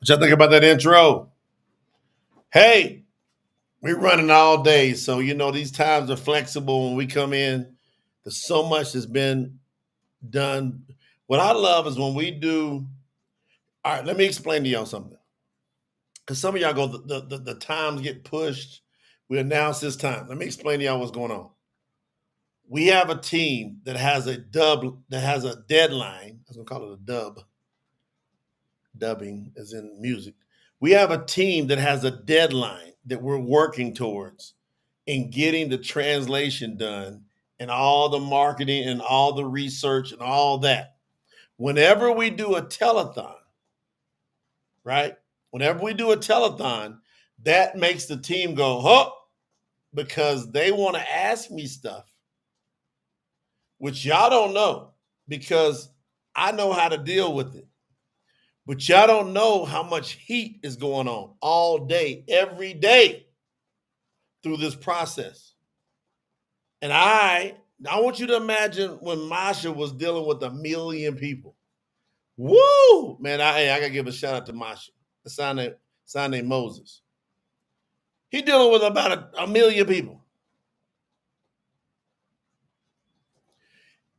What y'all think about that intro? Hey, we're running all day, so these times are flexible when we come in. There's so much that's been done. What I love is when we do. All right, let me explain to y'all something. Because some of y'all go, the times get pushed. We announce this time. Let me explain to y'all what's going on. We have a team that has a deadline. I was gonna call it a dub. Dubbing is in music. We have a team that has a deadline that we're working towards in getting the translation done and all the marketing and all the research and all that. Whenever we do a telethon, right? Whenever we do a telethon, that makes the team go, huh? Because they want to ask me stuff, which y'all don't know, because I know how to deal with it. But y'all don't know how much heat is going on all day, every day through this process. And I want you to imagine when Masha was dealing with 1 million people. Woo! Man, I got to give a shout out to Masha, a son named Moses. He dealing with about 1 million people.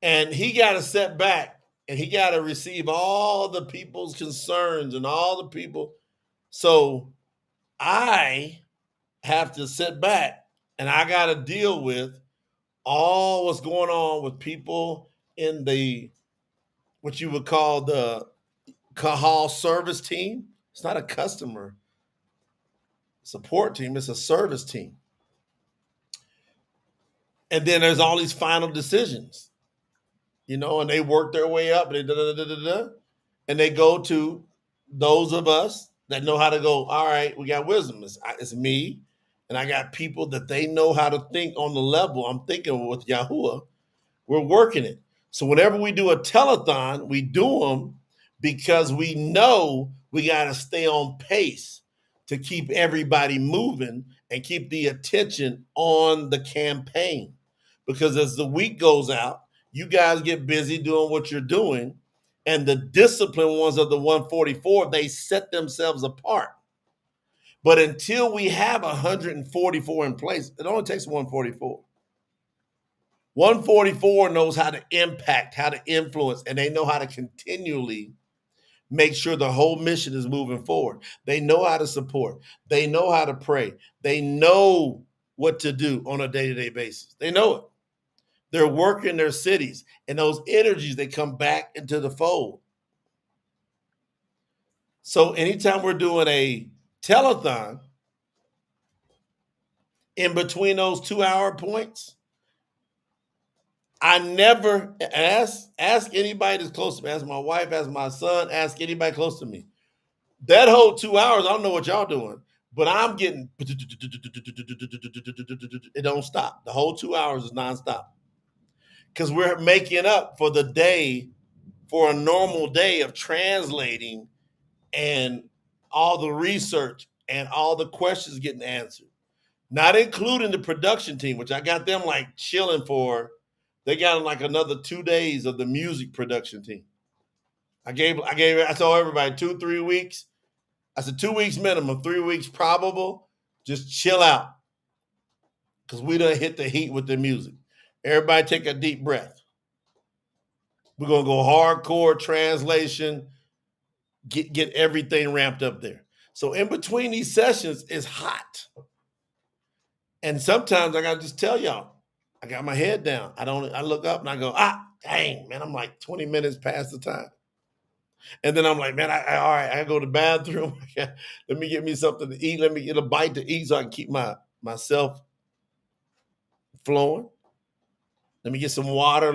And he got to set back and he got to receive all the people's concerns and all the people. So I have to sit back and I got to deal with all what's going on with people in the, what you would call the Kahal service team. It's not a customer support team, it's a service team. And then there's all these final decisions, and they work their way up and they go to those of us that know how to go, all right, we got wisdom. It's me, and I got people that they know how to think on the level I'm thinking with YAHUAH. We're working it. So whenever we do a telethon, we do them because we know we got to stay on pace to keep everybody moving and keep the attention on the campaign. Because as the week goes out, you guys get busy doing what you're doing, and the disciplined ones of the 144, they set themselves apart. But until we have 144 in place, it only takes 144. 144 knows how to impact, how to influence, and they know how to continually make sure the whole mission is moving forward. They know how to support. They know how to pray. They know what to do on a day-to-day basis. They know it. They're working their cities, and those energies, they come back into the fold. So anytime we're doing a telethon, in between those 2-hour points, I never ask anybody that's close to me. Ask my wife, ask my son, ask anybody close to me. That whole 2 hours, I don't know what y'all doing, but I'm getting, it don't stop. The whole 2 hours is nonstop. Because we're making up for the day, for a normal day of translating and all the research and all the questions getting answered. Not including the production team, which I got them like chilling for. They got like another 2 days of the music production team. I told everybody 2-3 weeks. I said 2 weeks minimum, 3 weeks probable. Just chill out. Because we done hit the heat with the music. Everybody take a deep breath. We're gonna go hardcore translation, get everything ramped up there. So in between these sessions is hot. And sometimes I gotta just tell y'all, I got my head down. I look up and I go, dang, man, I'm like 20 minutes past the time. And then I'm like, man, all right, I go to the bathroom. Let me get me something to eat. Let me get a bite to eat so I can keep myself flowing. Let me get some water,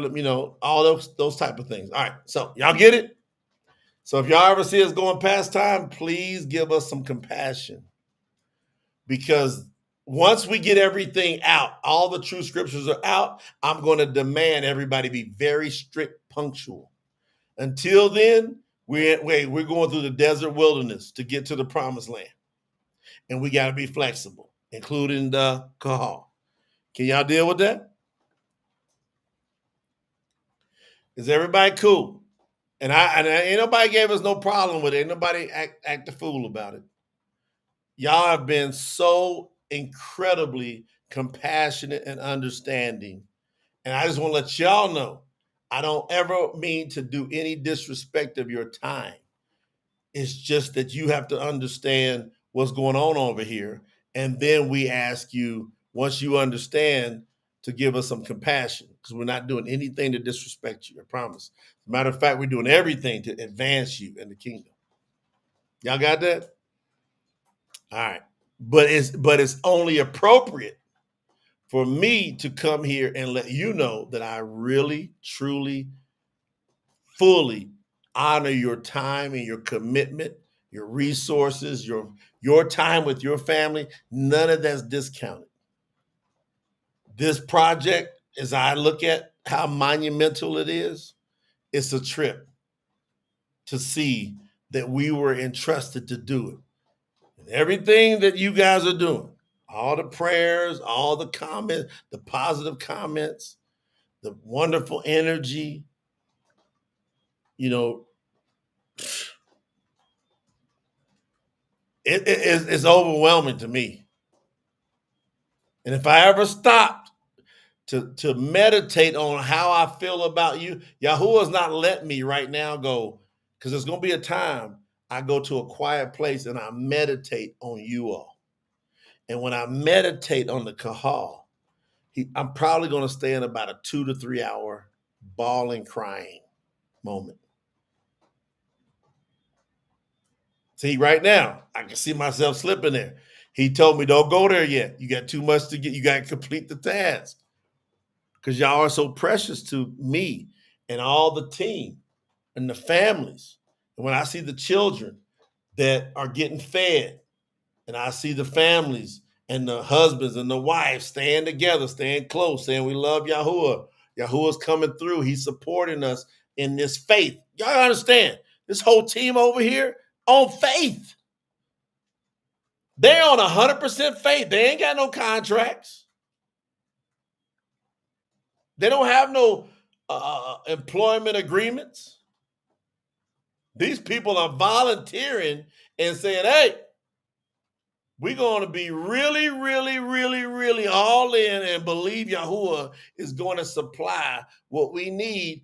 all those type of things. All right, so y'all get it? So if y'all ever see us going past time, please give us some compassion. Because once we get everything out, all the true scriptures are out, I'm going to demand everybody be very strict, punctual. Until then, we're going through the desert wilderness to get to the promised land. And we got to be flexible, including the Kahal. Can y'all deal with that? Is everybody cool? And ain't nobody gave us no problem with it. Ain't nobody act a fool about it. Y'all have been so incredibly compassionate and understanding. And I just want to let y'all know, I don't ever mean to do any disrespect of your time. It's just that you have to understand what's going on over here. And then we ask you, once you understand, to give us some compassion, because we're not doing anything to disrespect you, I promise. As a matter of fact, we're doing everything to advance you in the kingdom. Y'all got that? All right. But it's only appropriate for me to come here and let you know that I really, truly, fully honor your time and your commitment, your resources, your time with your family. None of that's discounted. This project, as I look at how monumental it is, it's a trip to see that we were entrusted to do it. And everything that you guys are doing, all the prayers, all the comments, the positive comments, the wonderful energy, you know, it's overwhelming to me. And if I ever stopped to meditate on how I feel about you, Yahuwah's not letting me right now go, because there's going to be a time I go to a quiet place and I meditate on you all. And when I meditate on the Kahal, I'm probably going to stay in about a 2 to 3 hour bawling, crying moment. See, right now, I can see myself slipping there. He told me, don't go there yet. You got too much to get. You got to complete the task. Because y'all are so precious to me and all the team and the families. And when I see the children that are getting fed, and I see the families and the husbands and the wives staying together, staying close, saying we love Yahuwah. Yahuwah's coming through. He's supporting us in this faith. Y'all understand? This whole team over here on faith. They're on 100% faith. They ain't got no contracts. They don't have no employment agreements. These people are volunteering and saying, hey, we're going to be really, really, really, really all in and believe Yahuwah is going to supply what we need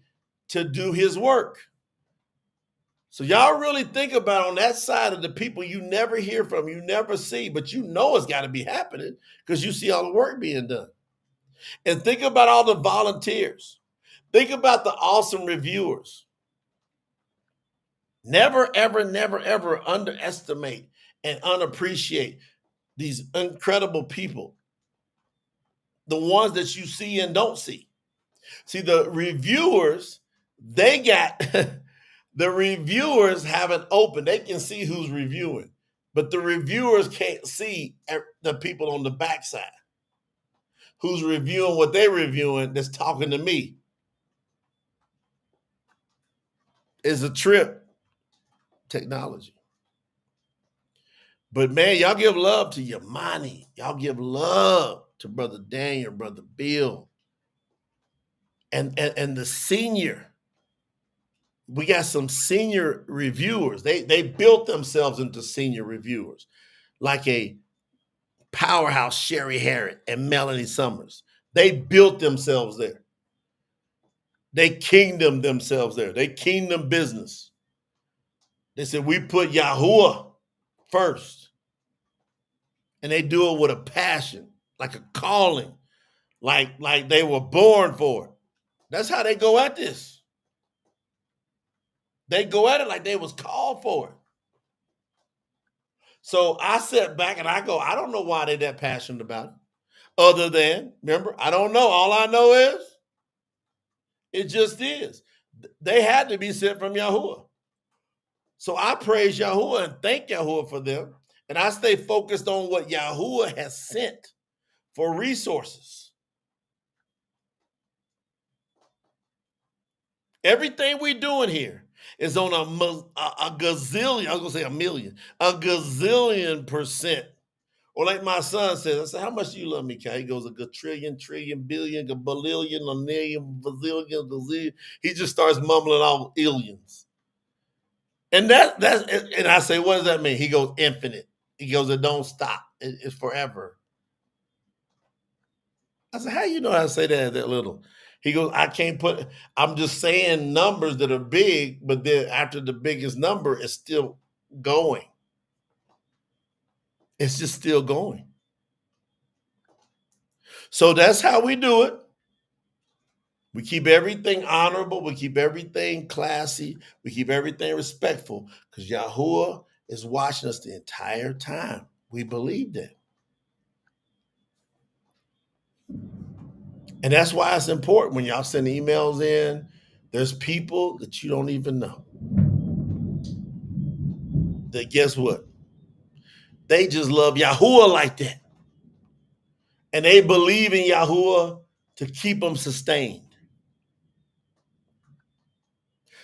to do his work. So y'all really think about on that side of the people you never hear from, you never see, but you know it's got to be happening because you see all the work being done. And think about all the volunteers. Think about the awesome reviewers. Never, ever, never, ever underestimate and unappreciate these incredible people. The ones that you see and don't see. See, the reviewers, they got, the reviewers haven't opened. They can see who's reviewing, but the reviewers can't see the people on the backside who's reviewing what they're reviewing that's talking to me. It's a trip, technology. But man, y'all give love to Yamani. Y'all give love to Brother Daniel, Brother Bill, and the senior. We got some senior reviewers. They built themselves into senior reviewers, like a powerhouse Sherry Harrod and Melanie Summers. They built themselves there. They kingdom themselves there. They kingdom business. They said, we put Yahuwah first. And they do it with a passion, like a calling, like they were born for it. That's how they go at this. They go at it like they was called for it. So I sit back and I go, I don't know why they're that passionate about it. Other than, remember, I don't know. All I know is it just is. They had to be sent from Yahuwah. So I praise Yahuwah and thank Yahuwah for them. And I stay focused on what Yahuwah has sent for resources. Everything we're doing here is on a gazillion, I was going to say a million, a gazillion % Or like my son says, I said, how much do you love me, Cal? He goes, a quadrillion, trillion, billion, a billion, a million, bazillion, gazillion. He just starts mumbling all illions. And and I say, what does that mean? He goes, infinite. He goes, it don't stop. It's forever. I said, how you know how to say that little? He goes, I'm just saying numbers that are big, but then after the biggest number, it's still going. It's just still going. So that's how we do it. We keep everything honorable. We keep everything classy. We keep everything respectful because Yahuwah is watching us the entire time. We believe that. And that's why it's important when y'all send emails in, there's people that you don't even know. That guess what? They just love Yahuwah like that. And they believe in Yahuwah to keep them sustained.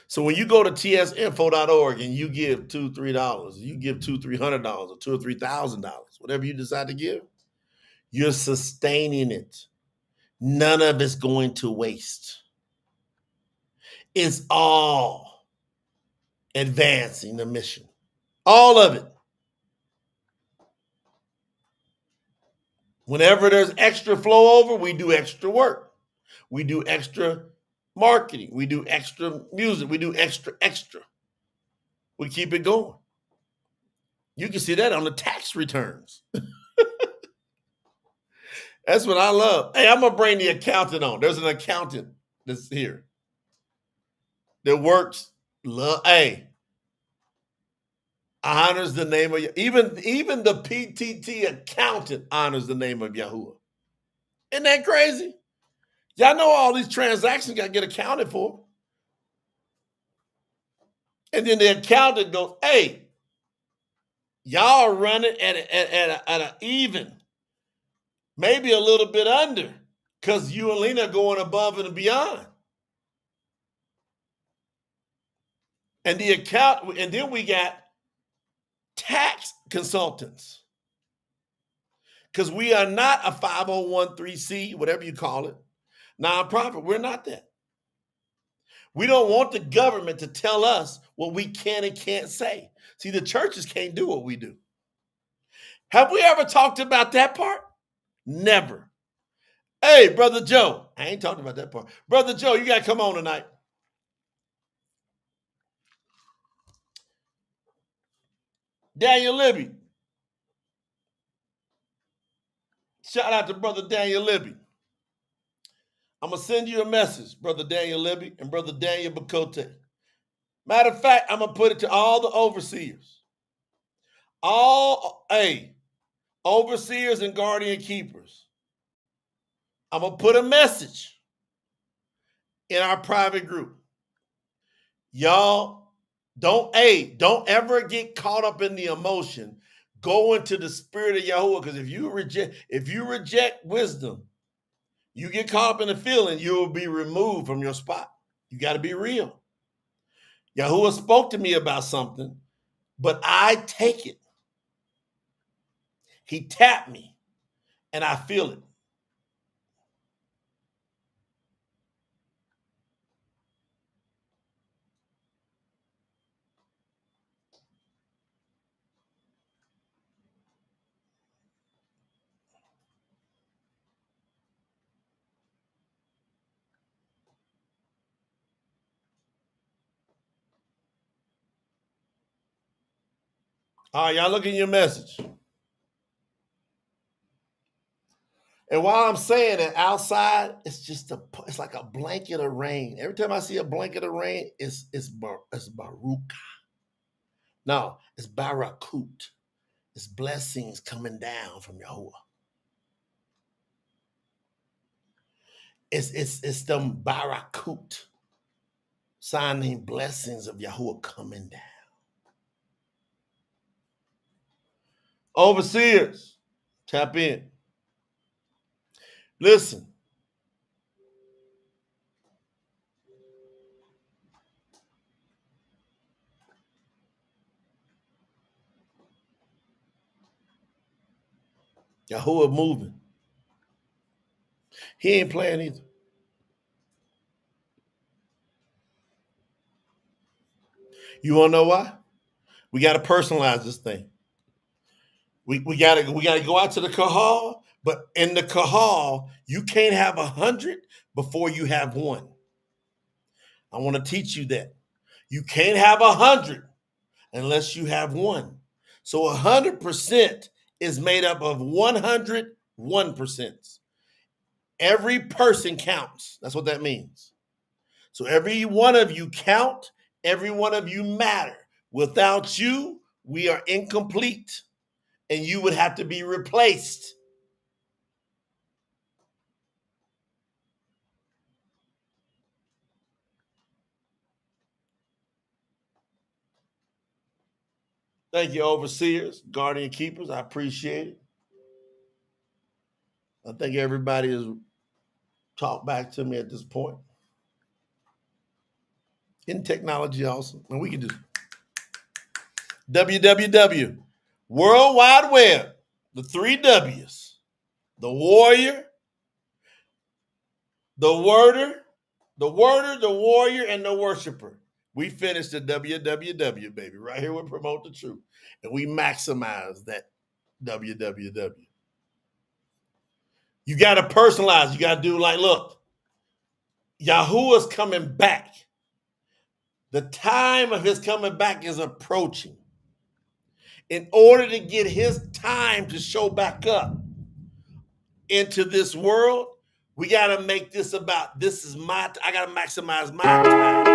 So when you go to tsinfo.org and you give $2, $3, you give $200, $300, or $2,000 or $3,000, whatever you decide to give, you're sustaining it. None of it's going to waste. It's all advancing the mission. All of it. Whenever there's extra flow over, we do extra work. We do extra marketing. We do extra music. We do extra. We keep it going. You can see that on the tax returns. That's what I love. Hey, I'm going to bring the accountant on. There's an accountant that's here that works. Hey, honors the name of even the PTT accountant honors the name of Yahuwah. Isn't that crazy? Y'all know all these transactions got to get accounted for. And then the accountant goes, hey, y'all are running at an even, maybe a little bit under, because you and Lena are going above and beyond. And then we got tax consultants. Because we are not a 501c, whatever you call it, nonprofit. We're not that. We don't want the government to tell us what we can and can't say. See, the churches can't do what we do. Have we ever talked about that part? Never. Hey, Brother Joe. I ain't talking about that part. Brother Joe, you got to come on tonight. Daniel Libby. Shout out to Brother Daniel Libby. I'm going to send you a message, Brother Daniel Libby and Brother Daniel Bakote. Matter of fact, I'm going to put it to all the overseers. Overseers and guardian keepers. I'm going to put a message in our private group. Y'all, don't ever get caught up in the emotion. Go into the spirit of Yahuwah, because if you reject wisdom, you get caught up in the feeling, you will be removed from your spot. You got to be real. Yahuwah spoke to me about something, but I take it. He tapped me, and I feel it. All right, y'all look at your message. And while I'm saying it, outside, it's like a blanket of rain. Every time I see a blanket of rain, it's Baruch. No, it's Barakut. It's blessings coming down from Yahuwah. It's them Barakut, signing blessings of Yahuwah coming down. Overseers, tap in. Listen. Yahuwah moving. He ain't playing either. You wanna know why? We gotta personalize this thing. We gotta go out to the kahal, but in the kahal, you can't have 100 before you have one. I want to teach you that. You can't have 100 unless you have one. So 100% is made up of 100 1%. Every person counts. That's what that means. So every one of you count, every one of you matter. Without you, we are incomplete, and you would have to be replaced. Thank you, overseers, guardian keepers. I appreciate it. I think everybody has talked back to me at this point. In technology also. And we can do www. World Wide Web. The 3 W's. The warrior, the worder, the warrior, and the worshiper. We finished the www, baby. Right here we promote the truth. And we maximize that www. You got to personalize. You got to do like, look, Yahuwah's coming back. The time of his coming back is approaching. In order to get his time to show back up into this world, we got to make this about, this is my, I got to maximize my time.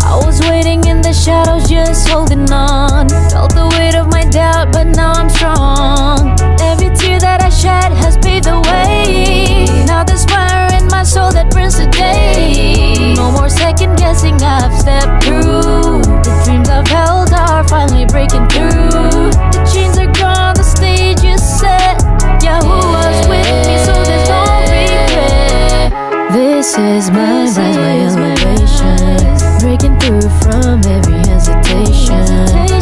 I was waiting in the shadows, just holding on. Felt the weight of my doubt, but now I'm strong. Every tear that I shed has paved the way. Now there's fire in my soul that burns today. No more second guessing, I've stepped through. The dreams I've held are finally breaking through. The chains are gone, the stage is set. Yahuwah's with me, so there's no regret. This is my elevation, breaking through from every hesitation.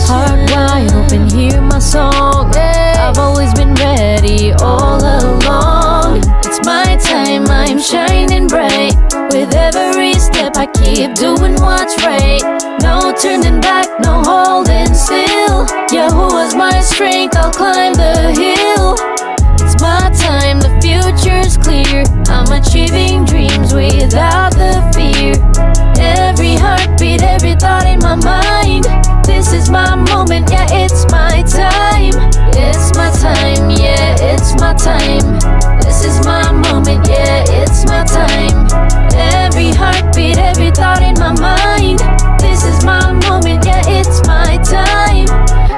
Heart wide open, hear my song. I've always been ready all along. It's my time, I'm shining bright. With every step I keep doing what's right. No turning back, no holding still. Yahuwah's my strength, I'll climb the hill. It's my time, the future's clear. I'm achieving dreams without the fear. Every heartbeat, every thought in my mind. This is my moment, yeah, it's my time. It's my time, yeah, it's my time. This is my moment, yeah, it's my time. Every heartbeat, every thought in my mind. This is my moment, yeah, it's my time.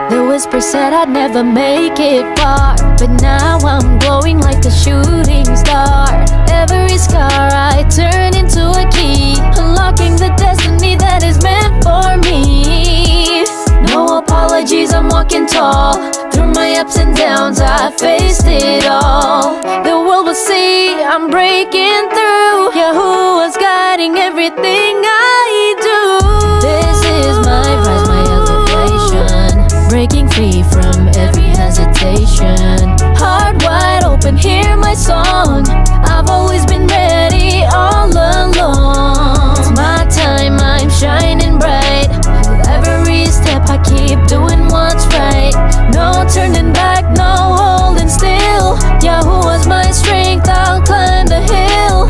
The whisper said I'd never make it far, but now I'm glowing like a shooting star. Every scar I turn into a key, unlocking the destiny that is meant for me. No apologies, I'm walking tall. Through my ups and downs, I faced it all. The world will see I'm breaking through. Yahuwah's guiding everything I do. This is my rise, my elevation, breaking free from every hesitation. Heart wide open, hear my song. I've always been ready all along. It's my time, I'm shining bright. With every step I keep doing what's right. No turning back, no holding still. Yahuwah's my strength, I'll climb the hill.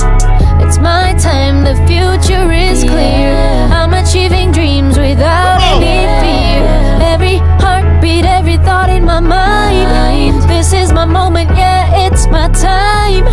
It's my time, the future is clear. I'm achieving dreams without any fear. Every heartbeat, every thought in my mind. This is my moment, yeah, it's my time.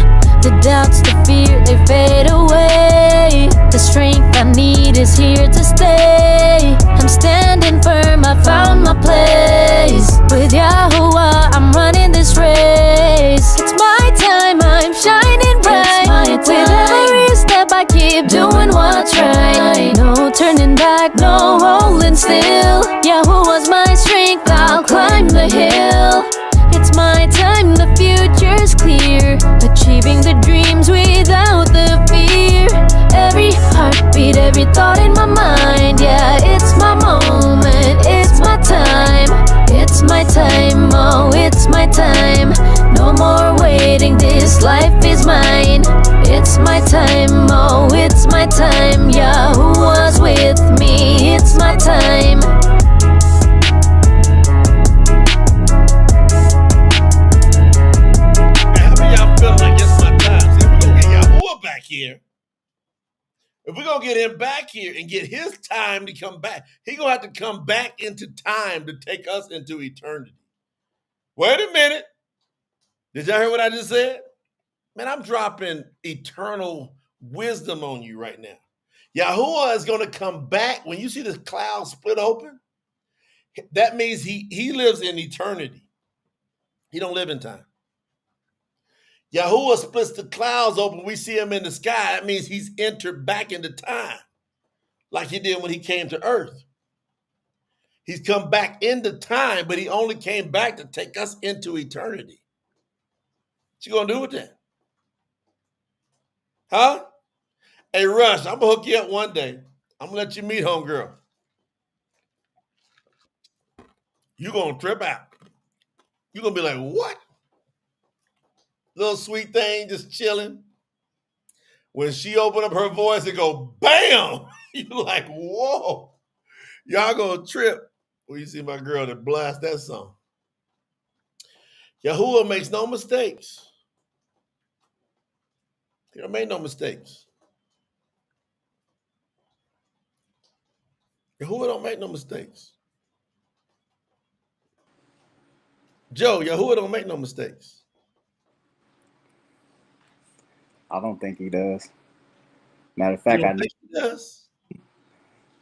The doubts, the fear, they fade away. The strength I need is here to stay. I'm standing firm, I found my place. With Yahuwah, I'm running this race. It's my time, I'm shining bright. With every step I keep doing what's right. No turning back, no holding still. Yahuwah's my strength, I'll climb the hill. It's my time, the future's is clear, achieving the dreams without the fear. Every heartbeat, every thought in my mind, yeah, it's my moment, it's my time. It's my time, oh, it's my time. No more waiting, this life is mine. It's my time, oh, it's my time. Yahuwah's with me, it's my time. How many y'all feeling like it's my time? See, we're gonna get Yahuwah back here. If we're gonna get him back here and get his time to come back, he's gonna have to come back into time to take us into eternity. Wait a minute. Did y'all hear what I just said? Man, I'm dropping eternal wisdom on you right now. Yahuwah is going to come back. When you see the clouds split open, that means he lives in eternity. He don't live in time. Yahuwah splits the clouds open. We see him in the sky. That means he's entered back into time like he did when he came to earth. He's come back into time, but he only came back to take us into eternity. What you going to do with that? Huh? Hey, Rush, I'm going to hook you up one day. I'm going to let you meet homegirl. You're going to trip out. You're going to be like, what? Little sweet thing just chilling. When she open up her voice and go, bam! You're like, whoa. Y'all going to trip when you see my girl that blast that song. Yahuwah makes no mistakes. He don't make no mistakes. Yahuwah don't make no mistakes. Joe, Yahuwah don't make no mistakes. I don't think he does. Matter of fact, I think he does.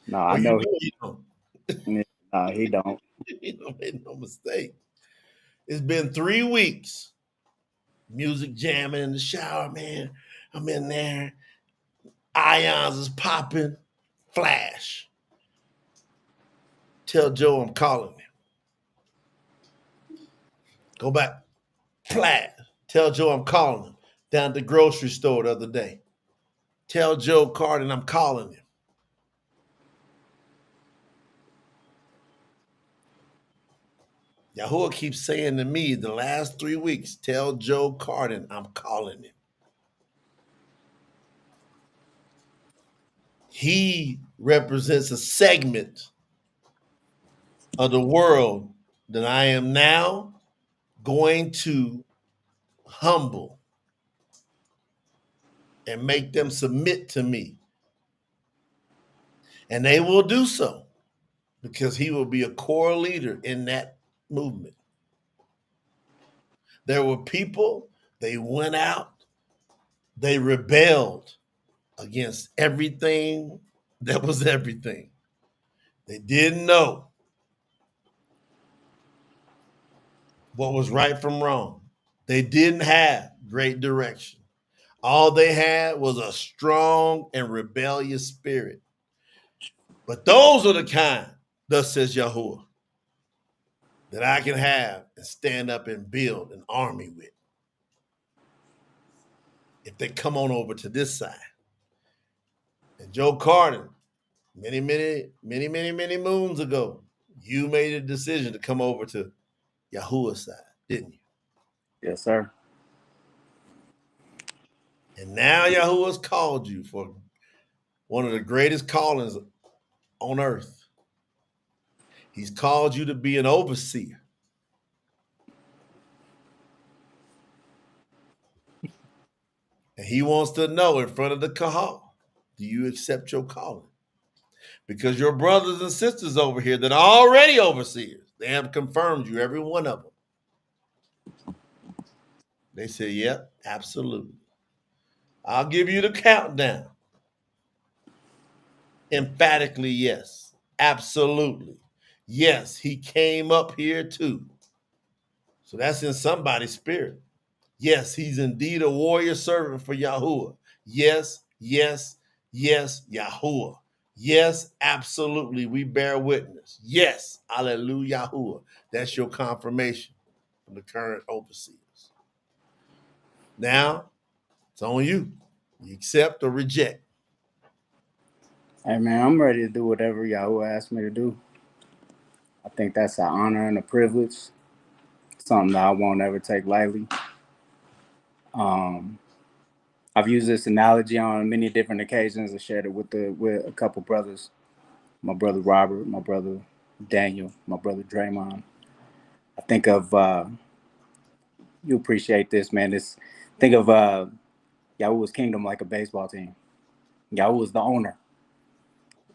No, I know he don't. No, he don't. He don't make no mistake. It's been 3 weeks. Music jamming in the shower, man. I'm in there. Ions is popping. Flash. Tell Joe I'm calling him. Go back. Flash. Tell Joe I'm calling him. Down at the grocery store the other day. Tell Joe Carden I'm calling him. Yahuwah keeps saying to me the last 3 weeks, tell Joe Carden I'm calling him. He represents a segment of the world that I am now going to humble and make them submit to me. And they will do so because he will be a core leader in that movement. There were people, they went out, they rebelled against everything that was everything. They didn't know what was right from wrong. They didn't have great direction. All they had was a strong and rebellious spirit. But those are the kind, thus says Yahuwah, that I can have and stand up and build an army with. If they come on over to this side. And Joe Carden, many moons ago, you made a decision to come over to Yahuwah's side, didn't you? Yes, sir. And now Yahuwah's called you for one of the greatest callings on earth. He's called you to be an overseer. And he wants to know in front of the Kahal, do you accept your calling? Because your brothers and sisters over here that are already overseers, they have confirmed you, every one of them. They say, yep, absolutely. I'll give you the countdown. Emphatically, yes. Absolutely. Yes, he came up here too. So that's in somebody's spirit. Yes, he's indeed a warrior servant for Yahuwah. Yes, yes, yes, Yahuwah. Yes, absolutely, we bear witness. Yes, hallelujah, Yahuwah. That's your confirmation from the current overseers. Now it's on you. You accept or reject. Hey man, I'm ready to do whatever Yahuwah asked me to do. I think that's an honor and a privilege. Something that I won't ever take lightly. Um, I've used this analogy on many different occasions. I shared it with a couple brothers. My brother Robert, my brother Daniel, my brother Draymond. I think of you appreciate this, man. Think of Yahuwah's kingdom like a baseball team. Yahuwah's the owner.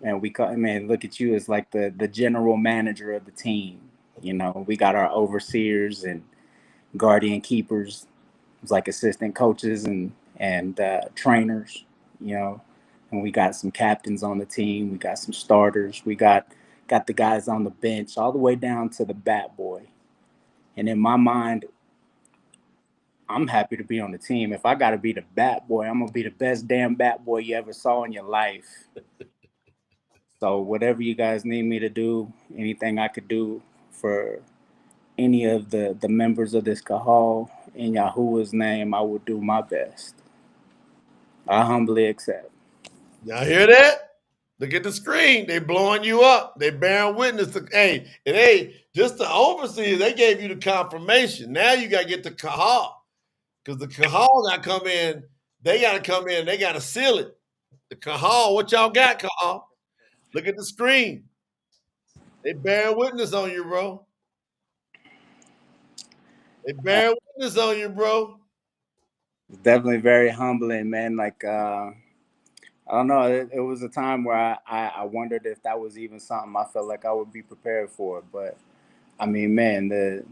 And we call, man, look at you as like the general manager of the team. You know, we got our overseers and guardian keepers, it's like assistant coaches and trainers. You know, and we got some captains on the team. We got some starters. We got the guys on the bench, all the way down to the bat boy. And in my mind, I'm happy to be on the team. If I got to be the bat boy, I'm gonna be the best damn bat boy you ever saw in your life. So whatever you guys need me to do, anything I could do for any of the members of this kahal in Yahuwah's name, I will do my best. I humbly accept. Y'all hear that? Look at the screen. They blowing you up. They bearing witness to, hey, and hey, just the overseers, they gave you the confirmation. Now you got to get the kahal. Because the kahal got to come in. They got to come in. They got to seal it. The kahal, what y'all got, kahal? Look at the screen. They bearing witness on you, bro. They bearing witness on you, bro. It's definitely very humbling, man. Like I don't know. It was a time where I wondered if that was even something I felt like I would be prepared for. But I mean, man, the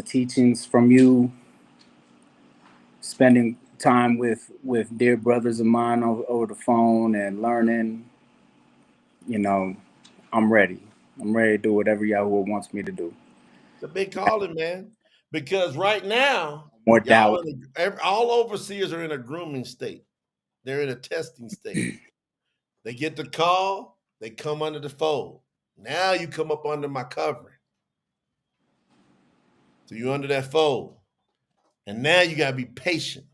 teachings from you, spending time with dear brothers of mine over the phone and learning, you know, I'm ready. I'm ready to do whatever Yahuwah wants me to do. It's a big calling, man. Because right now, More y'all, doubt. all overseers are in a grooming state. They're in a testing state. They get the call, they come under the fold. Now you come up under my covering. So you're under that fold. And now you gotta be patient.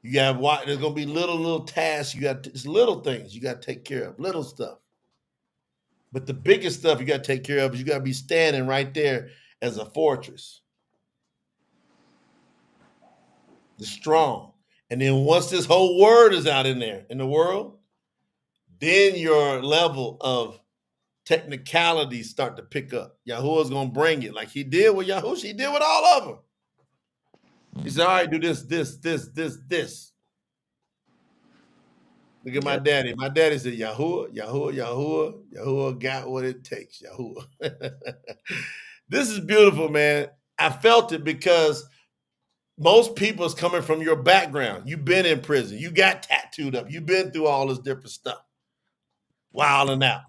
You gotta watch. There's gonna be little tasks. It's little things you gotta take care of, little stuff. But the biggest stuff you gotta take care of is you gotta be standing right there as a fortress. The strong. And then once this whole word is out in there in the world, then your level of technicalities start to pick up. Yahuwah's gonna bring it like he did with Yahushua. He did with all of them. He said, all right, do this. Look at my Yep. daddy. My daddy said, Yahuwah got what it takes. Yahuwah. This is beautiful, man. I felt it because most people is coming from your background. You've been in prison. You got tattooed up. You've been through all this different stuff. Wilding out.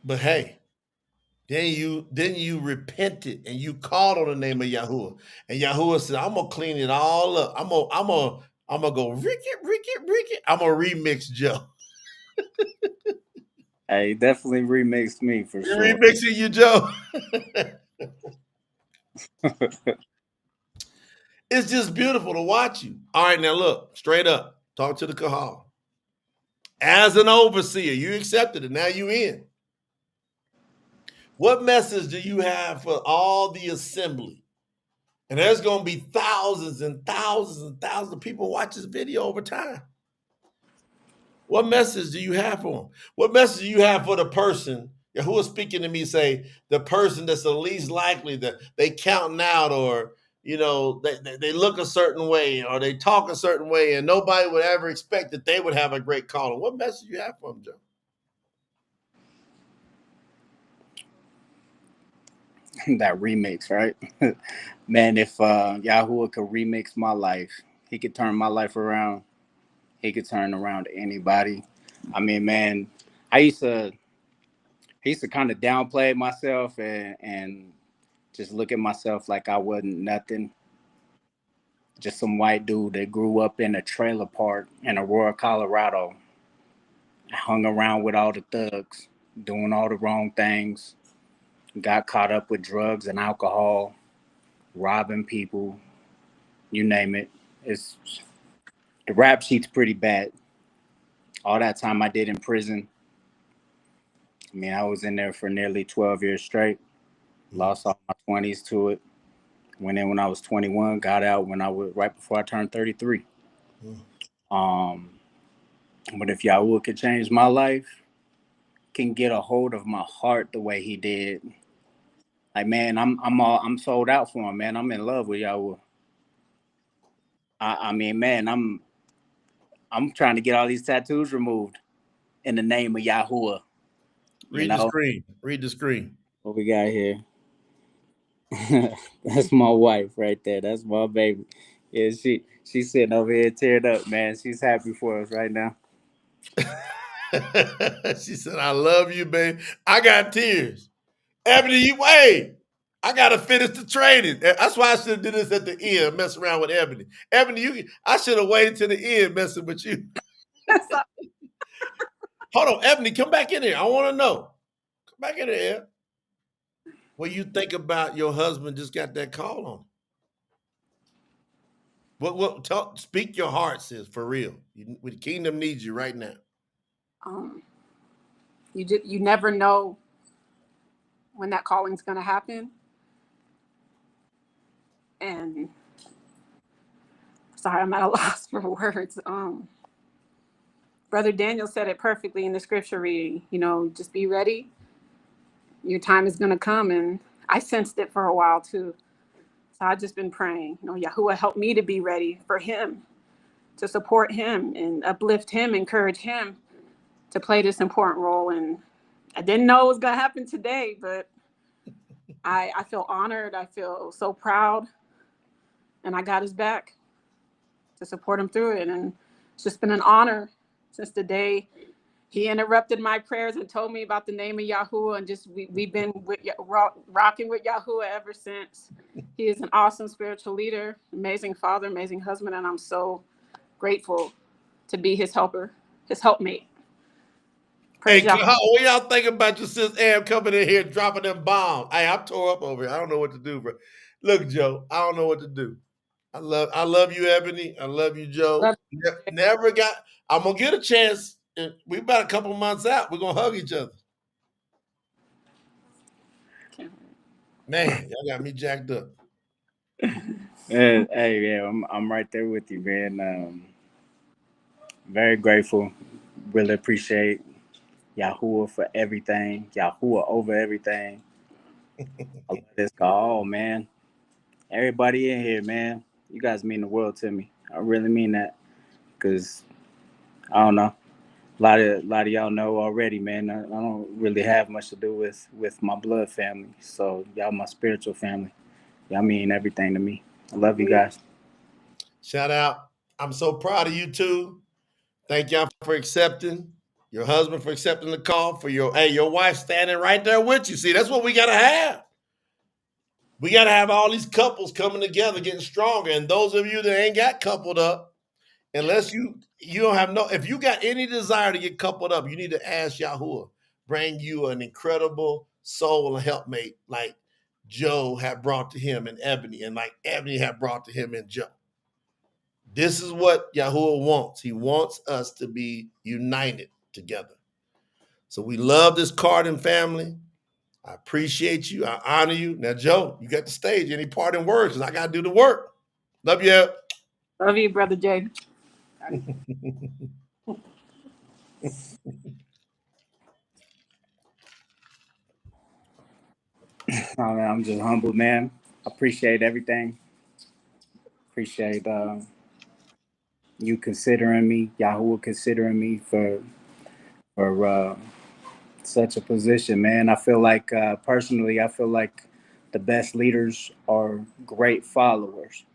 But hey, then you repented and you called on the name of Yahuwah. And Yahuwah said, I'm gonna clean it all up. I'm gonna go Ricky. I'm gonna remix Joe. Hey, definitely remixed me for You're sure. remixing you, Joe. It's just beautiful to watch you. All right, now look, straight up, talk to the Kahal. As an overseer, you accepted it. Now you in. What message do you have for all the assembly? And there's going to be thousands and thousands and thousands of people watch this video over time. What message do you have for them? What message do you have for the person who is speaking to me? Say the person that's the least likely that they counting out, or they look a certain way, or they talk a certain way, and nobody would ever expect that they would have a great calling. What message do you have for them, Joe? That remix, right? Man, if Yahuwah could remix my life, he could turn my life around. He could turn around anybody. I mean, man, I used to kind of downplay myself and just look at myself like I wasn't nothing. Just some white dude that grew up in a trailer park in Aurora, Colorado. Hung around with all the thugs, doing all the wrong things. Got caught up with drugs and alcohol. robbing people, you name it. It's the rap sheet's pretty bad. All that time I did in prison, I mean, I was in there for nearly 12 years straight. Lost all my 20s to it. Went in when I was 21, got out when I was right before I turned 33. But if Yahuwah could change my life, can get a hold of my heart the way he did, like, man, I'm sold out for him, man. I'm in love with Yahuwah. I mean, man, I'm trying to get all these tattoos removed in the name of Yahuwah. Read the screen. Read the screen. What we got here? That's my wife right there. That's my baby. Yeah, she's sitting over here tearing up, man. She's happy for us right now. She said, I love you, babe. I got tears. Ebony, you wait. I gotta finish the training. That's why I should have did this at the end, mess around with Ebony. Ebony, I should have waited to the end messing with you. Hold on, Ebony, come back in here. I want to know. Come back in here. What you think about your husband just got that call on? Speak your heart, sis, for real. The kingdom needs you right now. You never know when that calling's going to happen. And sorry, I'm at a loss for words. Brother Daniel said it perfectly in the scripture reading. You know, just be ready. Your time is going to come. And I sensed it for a while too. So I've just been praying, you know, Yahuwah help me to be ready for him, to support him and uplift him, encourage him to play this important role. And I didn't know it was going to happen today, but I feel honored. I feel so proud. And I got his back to support him through it. And it's just been an honor since the day he interrupted my prayers and told me about the name of Yahuwah. And just we've been rocking with Yahuwah ever since. He is an awesome spiritual leader, amazing father, amazing husband. And I'm so grateful to be his helper, his helpmate. Praise hey, what y'all think about your sis Am coming in here dropping them bombs? Hey, I'm tore up over here. I don't know what to do, bro. Look, Joe, I don't know what to do. I love you, Ebony. I love you, Joe. Never got. I'm gonna get a chance. We about a couple months out. We're gonna hug each other. Man, y'all got me jacked up. Hey, yeah, I'm right there with you, man. Very grateful. Really appreciate Yahuwah for everything. Yahuwah over everything. I love this call, man. Everybody in here, man. You guys mean the world to me. I really mean that. Because, I don't know. A lot of y'all know already, man. I don't really have much to do with my blood family. So, y'all my spiritual family. Y'all mean everything to me. I love you guys. Shout out. I'm so proud of you too. Thank y'all for accepting. Your husband for accepting the call. For your wife standing right there with you. See, that's what we got to have. We got to have all these couples coming together, getting stronger. And those of you that ain't got coupled up, unless you don't have if you got any desire to get coupled up, you need to ask Yahuwah. Bring you an incredible soul helpmate like Joe had brought to him and Ebony, and like Ebony had brought to him and Joe. This is what Yahuwah wants. He wants us to be united together. So we love this Cardin family. I appreciate you. I honor you. Now, Joe, you got the stage. Any parting words? Because I got to do the work. Love you. Love you, Brother Jay. I'm just humbled, man. Appreciate everything. Appreciate you considering me, Yahuwah considering me for such a position, man. I feel like personally, I feel like the best leaders are great followers,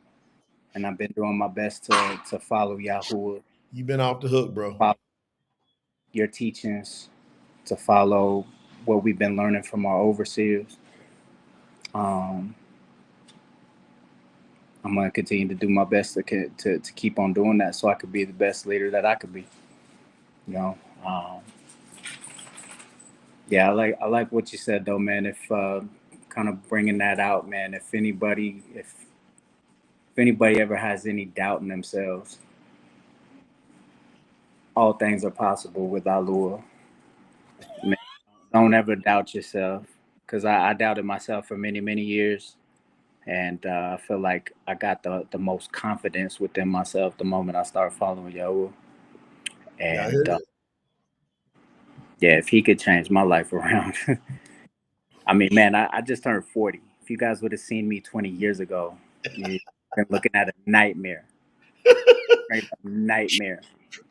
and I've been doing my best to follow Yahuwah. You've been off the hook, bro. Follow your teachings, to follow what we've been learning from our overseers. I'm gonna continue to do my best to keep on doing that, so I could be the best leader that I could be. You know. Yeah, I like what you said though, man. If kind of bringing that out, man. If anybody ever has any doubt in themselves, all things are possible with YAHUAH. Man, don't ever doubt yourself, because I doubted myself for many, many years. And I feel like I got the most confidence within myself the moment I started following YAHUAH. Yeah, I And hear you. yeah, if he could change my life around. I mean, man, I just turned 40. If you guys would have seen me 20 years ago, you'd been looking at a nightmare. Straight up nightmare.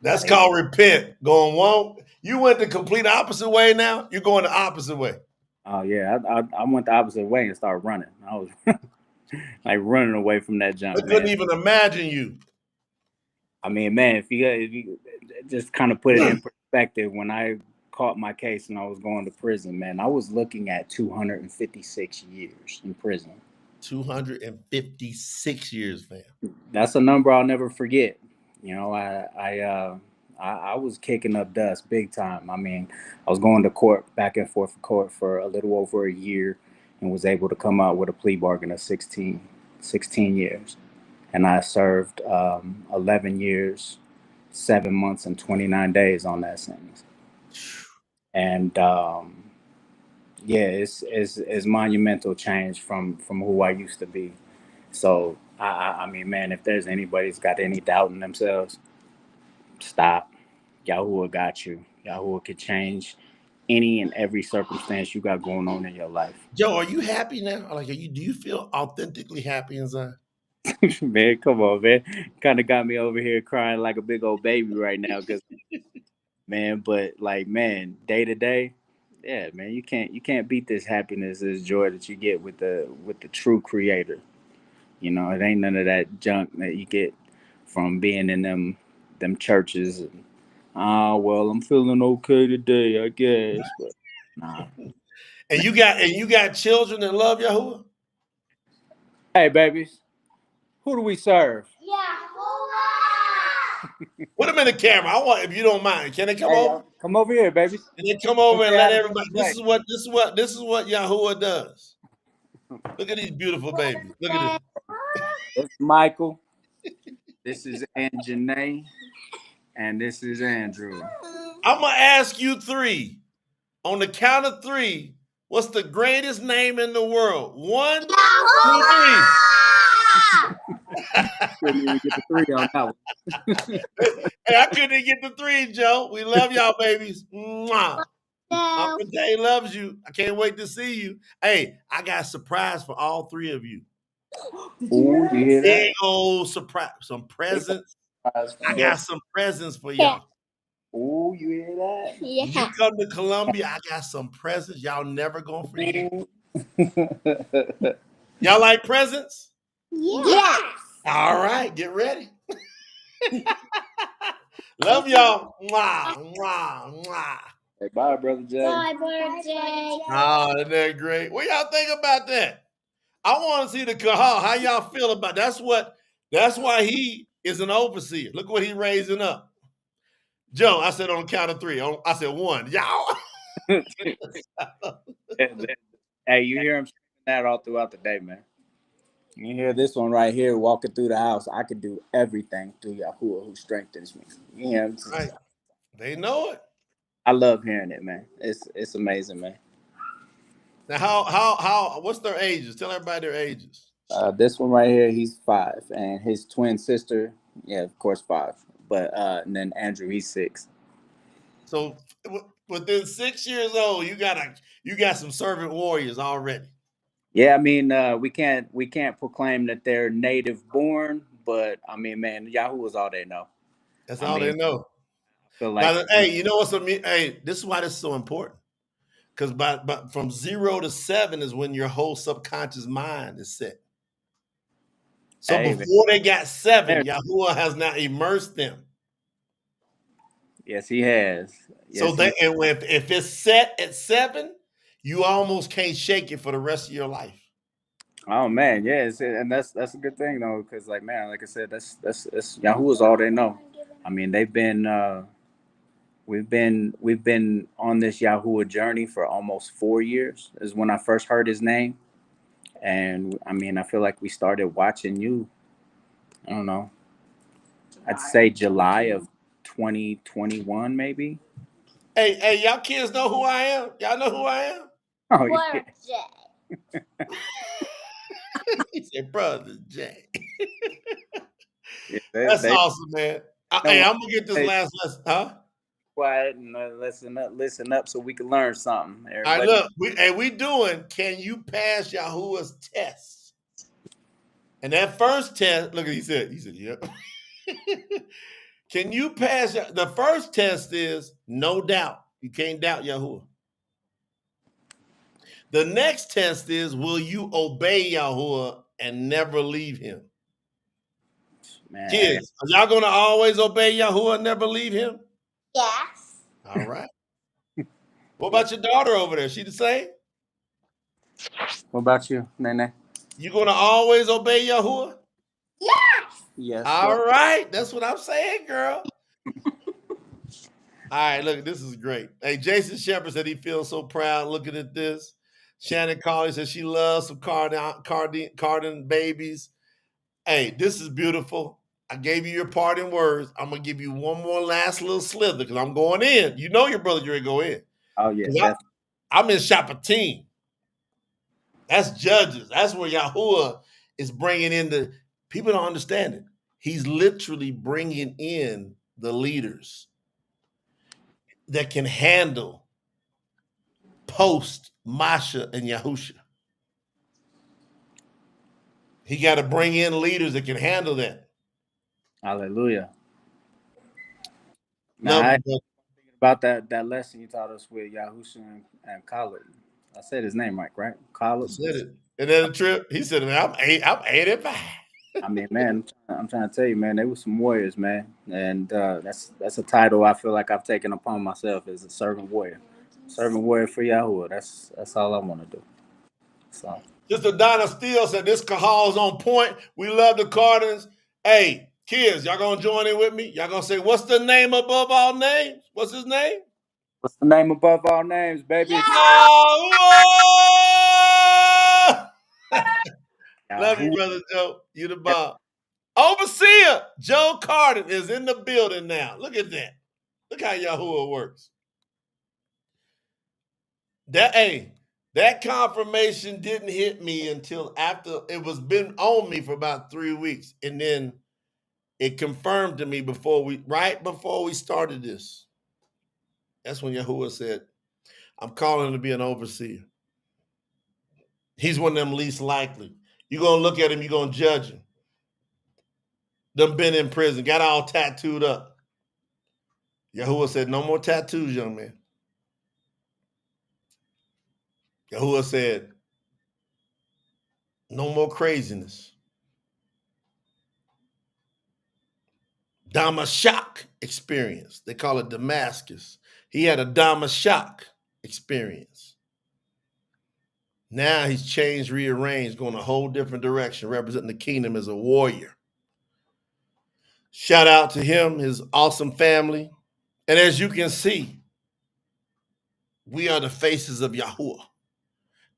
That's Like, called repent. Going one, you went the complete opposite way now. You're going the opposite way. oh yeah, I went the opposite way and started running. I was like running away from that I junk, couldn't man. even imagine you. I mean, man, if you just kind of put it in perspective, when I caught my case and I was going to prison, man, I was looking at 256 years in prison. 256 years, fam. That's a number I'll never forget. You know, I was kicking up dust big time. I mean, I was going to court, back and forth to court for a little over a year, and was able to come out with a plea bargain of 16 years. And I served 11 years, 7 months, and 29 days on that sentence. And yeah, it's monumental change from who I used to be. So I mean, man, if there's anybody's got any doubt in themselves, stop. YAHUAH got you. YAHUAH could change any and every circumstance you got going on in your life. Joe, are you happy now? Like, do you feel authentically happy inside? Man, come on, man. Kind of got me over here crying like a big old baby right now, because man, but like, man, day to day, yeah, man, you can't beat this happiness, this joy that you get with the true creator. You know, it ain't none of that junk that you get from being in them churches. Well, I'm feeling okay today, I guess, but nah. And you got children that love Yahuwah? Hey, babies, who do we serve? Put them in the camera. I want, if you don't mind. Can they come Hey, over? come over here, babies. Can they come over Let's and say let hi to Brother everybody? Dre. This is what Yahuwah does. Look at these beautiful babies. Look at this. It's Michael. This is Anjanae, and this is Andrew. I'm gonna ask you three. On the count of three, what's the greatest name in the world? 1, 2, 3. Couldn't even get the three on that one. Hey, I couldn't get the three, Joe. We love y'all, babies. Mwah. Uncle Jay loves you. I can't wait to see you. Hey, I got a surprise for all three of you. Ooh, you hear that? Big old surprise. Some presents. I got some presents for y'all. Ooh, you hear that? When you come to Columbia, I got some presents y'all never gonna forget. Y'all like presents? Yes. All right, get ready. Love y'all. Mwah, mwah, mwah. Hey, bye, Brother Jay. Bye, birthday. Oh, isn't that great? What y'all think about that? I want to see the kahal. How y'all feel about that's why he is an overseer. Look what he raising up. Joe, I said on the count of three. I said one. Y'all. Hey, you hear him screaming that all throughout the day, man. You hear this one right here walking through the house. I can do everything through YAHUAH who strengthens me. You hear him? Right. They know it. I love hearing it, man. It's amazing, man. Now, how what's their ages? Tell everybody their ages. This one right here, he's 5, and his twin sister, yeah, of course 5. But and then Andrew, he's 6. So within 6 years old, you got some servant warriors already. Yeah, I mean, we can't proclaim that they're native born, but I mean, man, YAHUAH is all they know. That's I all mean, they know. I feel like, Hey, you know what's hey, this is why this is so important. Because but from 0 to 7 is when your whole subconscious mind is set. So hey, before they got 7, man. Yahuwah has now immersed them. Yes, he has. So Yes, if it's set at 7, you almost can't shake it for the rest of your life. oh man, yeah, and that's a good thing though, because like man, like I said, that's YAHUAH is all they know. I mean, they've been we've been on this YAHUAH journey for almost 4 years. Is when I first heard his name. And I mean, I feel like we started watching you, I don't know, I'd say July of 2021, maybe. Hey, y'all kids know who I am? Y'all know who I am? Oh, yeah. He said, Brother Jay. Yeah, That's they awesome, man. Hey, know I'm gonna get this hey, last lesson, huh? quiet and listen up, so we can learn something. All right, Everybody, look, we doing. Can you pass Yahuwah's test? And that first test, look, he said, yep. Can you pass the first test? Is no doubt. You can't doubt Yahuwah. The next test is, will you obey Yahuwah and never leave him? man. Hey, Kids, are y'all gonna always obey Yahuwah and never leave him? Yes. All right. What yeah. about your daughter over there? She the same? What about you, Nene? You gonna always obey Yahuwah? Yes. Yes, sir. All right. That's what I'm saying, girl. All right, look, this is great. Hey, Jason Shepard said he feels so proud looking at this. Shannon Carly said she loves some Cardin babies. Hey, this is beautiful. I gave you your parting words. I'm gonna give you one more last little slither because I'm going in. You know your brother Dre go in. Oh yeah, Because definitely. I'm in Shopatine. That's judges. That's where Yahuwah is bringing in the people don't understand it. He's literally bringing in the leaders that can handle post Masha and Yahusha. He got to bring in leaders that can handle that. Hallelujah. Love Now, you, brother. about that lesson you taught us with Yahusha and Khalid. I said his name right? I Khalid. said it. And then the trip, he said, man, I'm 85. I mean, man, I'm trying to tell you, man, they were some warriors, man, and that's a title I feel like I've taken upon myself as a servant warrior for Yahuwah. That's all I want to do. So, Sister Donna Steele said this Kahal's on point. We love the Cardins. Hey, kids, y'all gonna join in with me? Y'all gonna say, what's the name above all names? What's his name? what's the name above all names, baby? Yahuwah! Love you, Yahuwah. brother Joe. You the bomb. Overseer Joe Carden is in the building now. Look at that. Look how Yahuwah works. That confirmation didn't hit me until after it was been on me for about 3 weeks, and then it confirmed to me right before we started this. That's when Yahuwah said, "I'm calling him to be an overseer." He's one of them least likely. You're gonna look at him, you're gonna judge him. Done been in prison, got all tattooed up. Yahuwah said, "No more tattoos, young man." Yahuwah said, "No more craziness." Damashak experience. They call it Damascus. He had a Damashak experience. Now he's changed, rearranged, going a whole different direction, representing the kingdom as a warrior. Shout out to him, his awesome family. And as you can see, we are the faces of Yahuwah.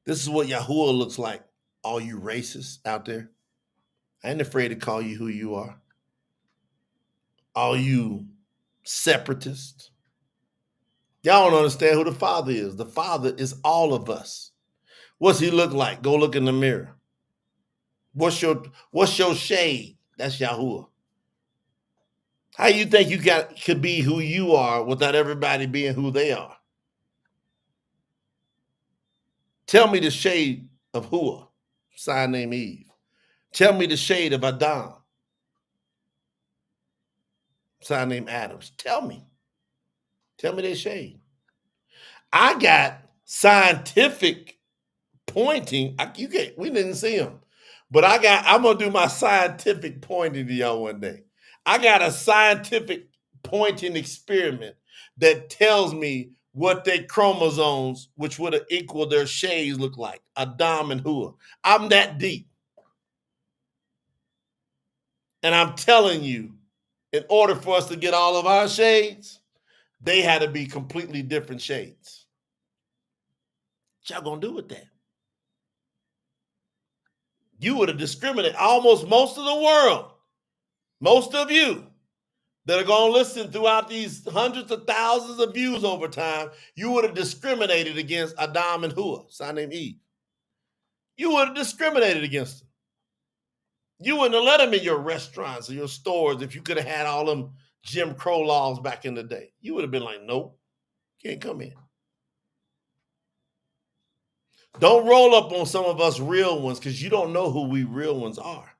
This is what Yahuwah looks like. All you racists out there, I ain't afraid to call you who you are. All you separatists, y'all don't understand who the Father is. The Father is all of us. What's he look like? Go look in the mirror. What's your shade? That's Yahuwah. How you think you could be who you are without everybody being who they are? Tell me the shade of Hua, sign named Eve. Tell me the shade of Adam, sign named Adams. Tell me. Tell me their shade. I got scientific pointing. We didn't see them, but I'm gonna do my scientific pointing to y'all one day. I got a scientific pointing experiment that tells me what their chromosomes, which would have equaled their shades, look like. Adam and Hua. I'm that deep. And I'm telling you, in order for us to get all of our shades, they had to be completely different shades. What y'all gonna do with that? You would have discriminated. Almost most of the world, most of you that are going to listen throughout these hundreds of thousands of views over time, you would have discriminated against Adam and Hua, son named Eve. You would have discriminated against them. You wouldn't have let them in your restaurants or your stores if you could have had all them Jim Crow laws back in the day. You would have been like, nope, can't come in. Don't roll up on some of us real ones because you don't know who we real ones are.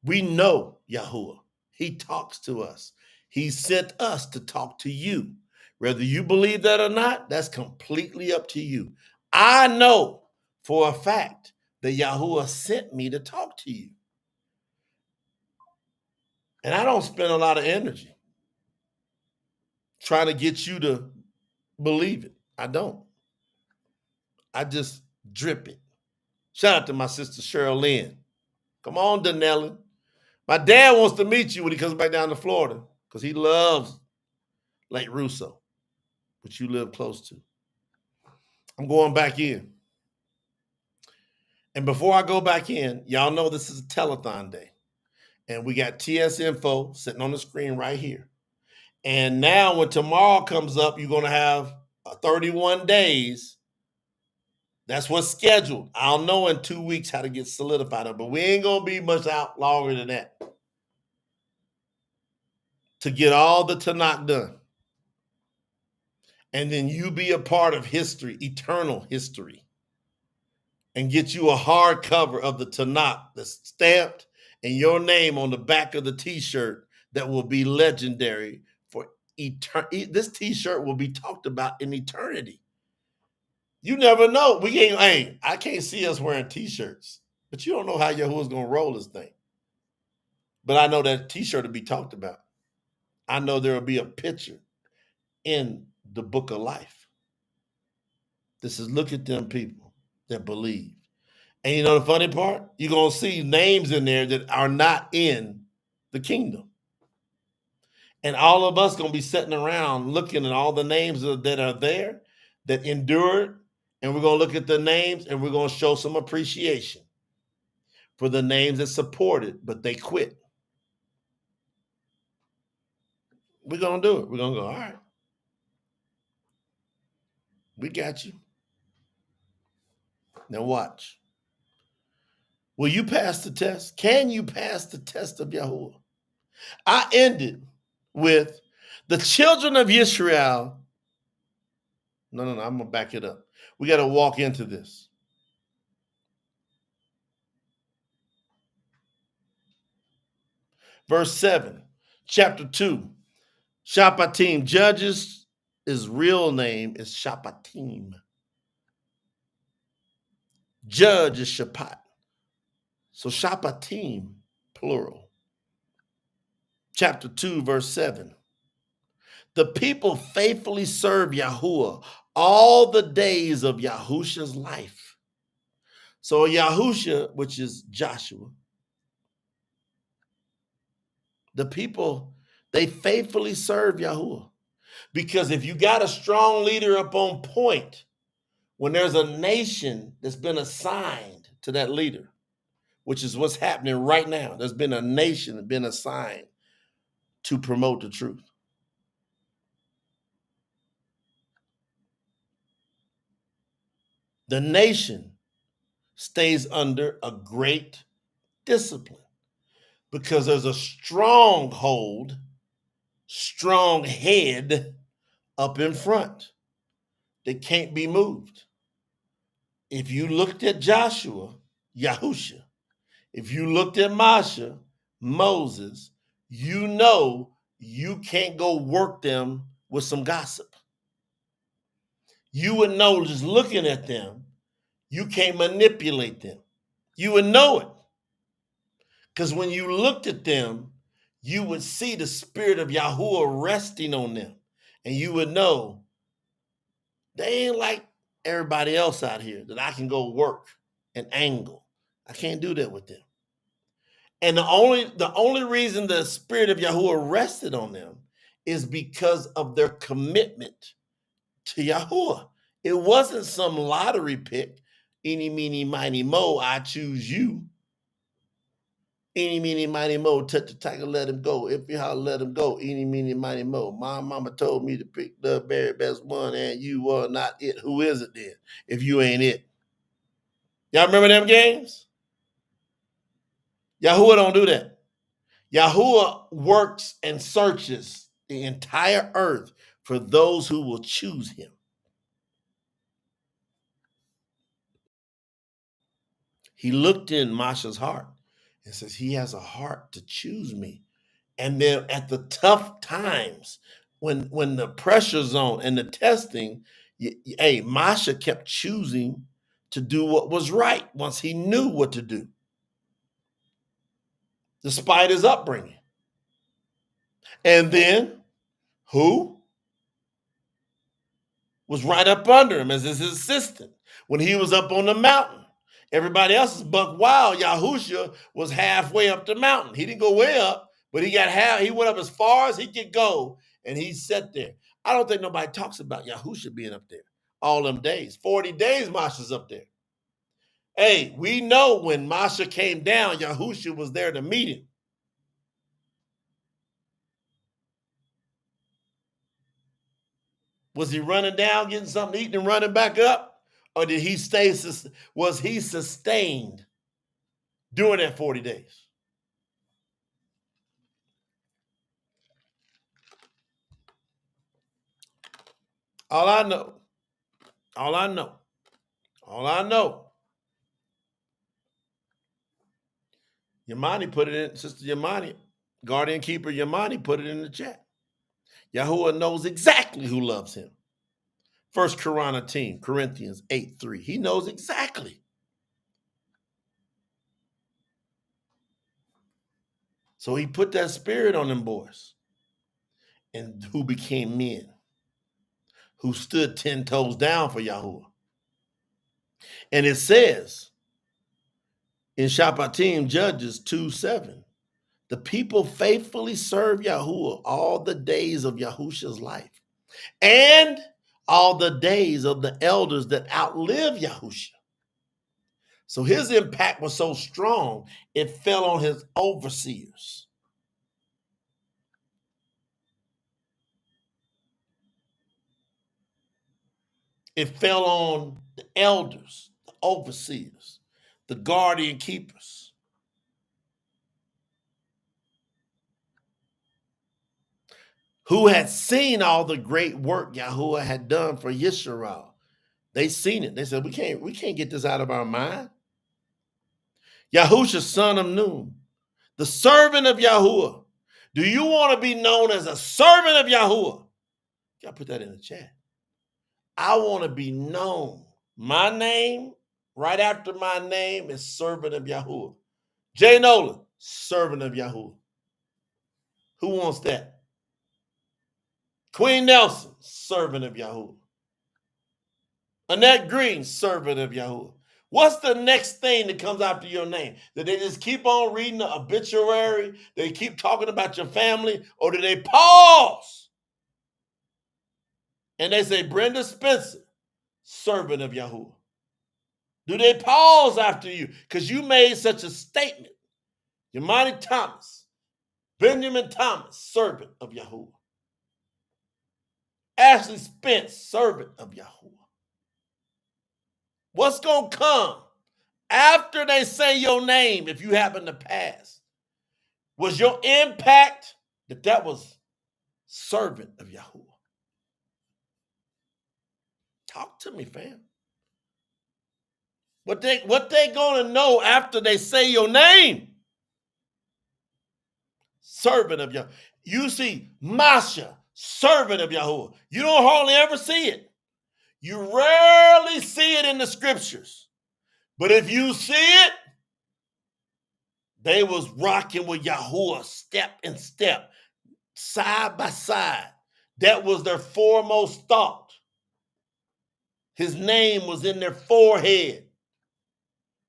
We know Yahuwah. He talks to us. He sent us to talk to you. Whether you believe that or not, that's completely up to you. I know for a fact that Yahuwah sent me to talk to you. And I don't spend a lot of energy trying to get you to believe it. I don't. I just drip it. Shout out to my sister Cheryl Lynn. Come on, Danellen. My dad wants to meet you when he comes back down to Florida because he loves Lake Russo, which you live close to. I'm going back in. And before I go back in, y'all know this is a telethon day. And we got TS info sitting on the screen right here. And now when tomorrow comes up, you're going to have 31 days. That's what's scheduled. I'll know in 2 weeks how to get solidified, but we ain't going to be much out longer than that to get all the Tanakh done. And then you be a part of history, eternal history, and get you a hardcover of the Tanakh that's stamped and your name on the back of the t-shirt that will be legendary for eternity. This t-shirt will be talked about in eternity. You never know. I can't see us wearing t-shirts, but you don't know how Yahuwah's going to roll this thing. But I know that t-shirt will be talked about. I know there will be a picture in the book of life. This is, look at them people that believe. And you know the funny part? You're going to see names in there that are not in the kingdom. And all of us going to be sitting around looking at all the names that are there, that endured, and we're going to look at the names and we're going to show some appreciation for the names that supported, but they quit. We're going to do it. We're going to go, all right. We got you. Now watch. Will you pass the test? Can you pass the test of Yahuwah? I ended with the children of Israel. No, I'm going to back it up. We got to walk into this. Verse 7, chapter 2, Shaphatim. Judges, his real name is Shaphatim. Judge is Shaphat. So Shaphatim, plural. Chapter 2, verse 7. The people faithfully serve Yahuwah all the days of Yahusha's life. So Yahusha, which is Joshua, the people, they faithfully serve Yahuwah. Because if you got a strong leader up on point, when there's a nation that's been assigned to that leader, which is what's happening right now, there's been a nation that's been assigned to promote the truth. The nation stays under a great discipline because there's a stronghold, strong head up in front that can't be moved. If you looked at Joshua, Yahusha, if you looked at Masha, Moses, you know you can't go work them with some gossip. You would know just looking at them, you can't manipulate them. You would know it. Because when you looked at them, you would see the spirit of Yahuwah resting on them. And you would know they ain't like everybody else out here that I can go work and angle. I can't do that with them. And the only reason the spirit of Yahuwah rested on them is because of their commitment to Yahuwah. It wasn't some lottery pick. Eeny, meeny, miny, mo, I choose you. Eeny, meeny, miny, mo, touch the tiger, let him go. If you holler, let him go. Eeny, meeny, miny, mo. My mama told me to pick the very best one, and you are not it. Who is it then, if you ain't it? Y'all remember them games? Yahuwah don't do that. Yahuwah works and searches the entire earth for those who will choose him. He looked in Masha's heart and says, he has a heart to choose me. And then at the tough times, when the pressure's on and the testing, hey, Masha kept choosing to do what was right once he knew what to do, despite his upbringing. And then who was right up under him as his assistant when he was up on the mountain? Everybody else is buck wild. Yahusha was halfway up the mountain. He didn't go way up, but he went up as far as he could go, and he sat there. I don't think nobody talks about Yahusha being up there all them days. 40 days Masha's up there. Hey, we know when Masha came down, Yahusha was there to meet him. Was he running down, getting something to eat and running back up? Or did he was he sustained during that 40 days? All I know, Yamani put it in, Sister Yamani, Guardian Keeper Yamani put it in the chat. Yahuwah knows exactly who loves him. 1 Corinthians 8:3. He knows exactly. So he put that spirit on them boys, and who became men, who stood 10 toes down for Yahuwah. And it says in Shaphatim, Judges 2:7, the people faithfully served Yahuwah all the days of Yahusha's life and all the days of the elders that outlived Yahusha. So his impact was so strong, it fell on his overseers. It fell on the elders, the overseers, the guardian keepers. Who had seen all the great work Yahuwah had done for Yisrael. They seen it. They said, we can't get this out of our mind. Yahusha, son of Nun, the servant of Yahuwah. Do you want to be known as a servant of Yahuwah? Y'all put that in the chat. I want to be known. My name, right after my name, is servant of Yahuwah. Jay Nolan, servant of Yahuwah. Who wants that? Queen Nelson, servant of Yahuwah. Annette Green, servant of Yahuwah. What's the next thing that comes after your name? Did they just keep on reading the obituary? They keep talking about your family? Or do they pause? And they say, Brenda Spencer, servant of Yahuwah. Do they pause after you? Because you made such a statement. Yamani Thomas, Benjamin Thomas, servant of Yahuwah. Ashley Spence, servant of Yahuwah. What's going to come after they say your name, if you happen to pass? Was your impact that was servant of Yahuwah? Talk to me, fam. What they going to know after they say your name? Servant of Yahuwah. You see Masha, servant of Yahuwah. You don't hardly ever see it. You rarely see it in the scriptures. But if you see it, they was rocking with Yahuwah step in step, side by side. That was their foremost thought. His name was in their forehead.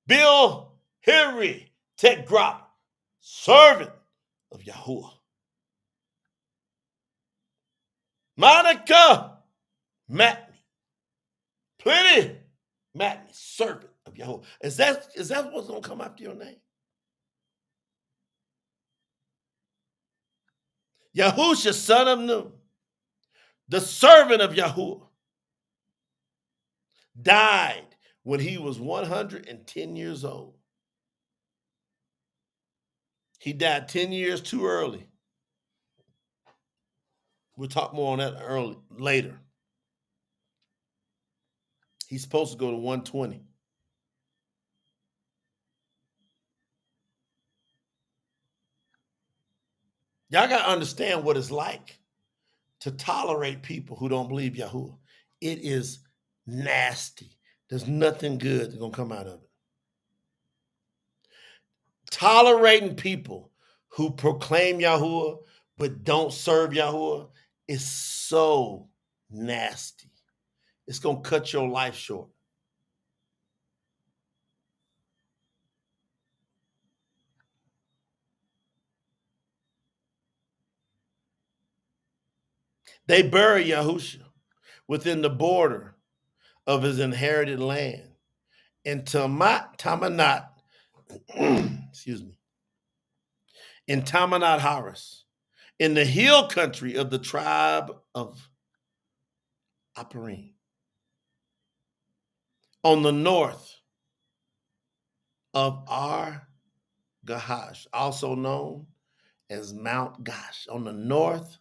Bill Henry Tegrop, servant of Yahuwah. Monica Matney, Plenty Matney, servant of Is that what's going to come after your name? Yahusha, son of Nun, the servant of Yahuwah, died when he was 110 years old. He died 10 years too early. We'll talk more on that later. He's supposed to go to 120. Y'all got to understand what it's like to tolerate people who don't believe Yahuwah. It is nasty. There's nothing good that's going to come out of it. Tolerating people who proclaim Yahuwah but don't serve Yahuwah is so nasty. It's going to cut your life short. They bury Yahusha within the border of his inherited land in Tamanat, excuse me, in Tamanat Haris, in the hill country of the tribe of Aparim, on the north of Ar Gahash, also known as Mount Gash, on the north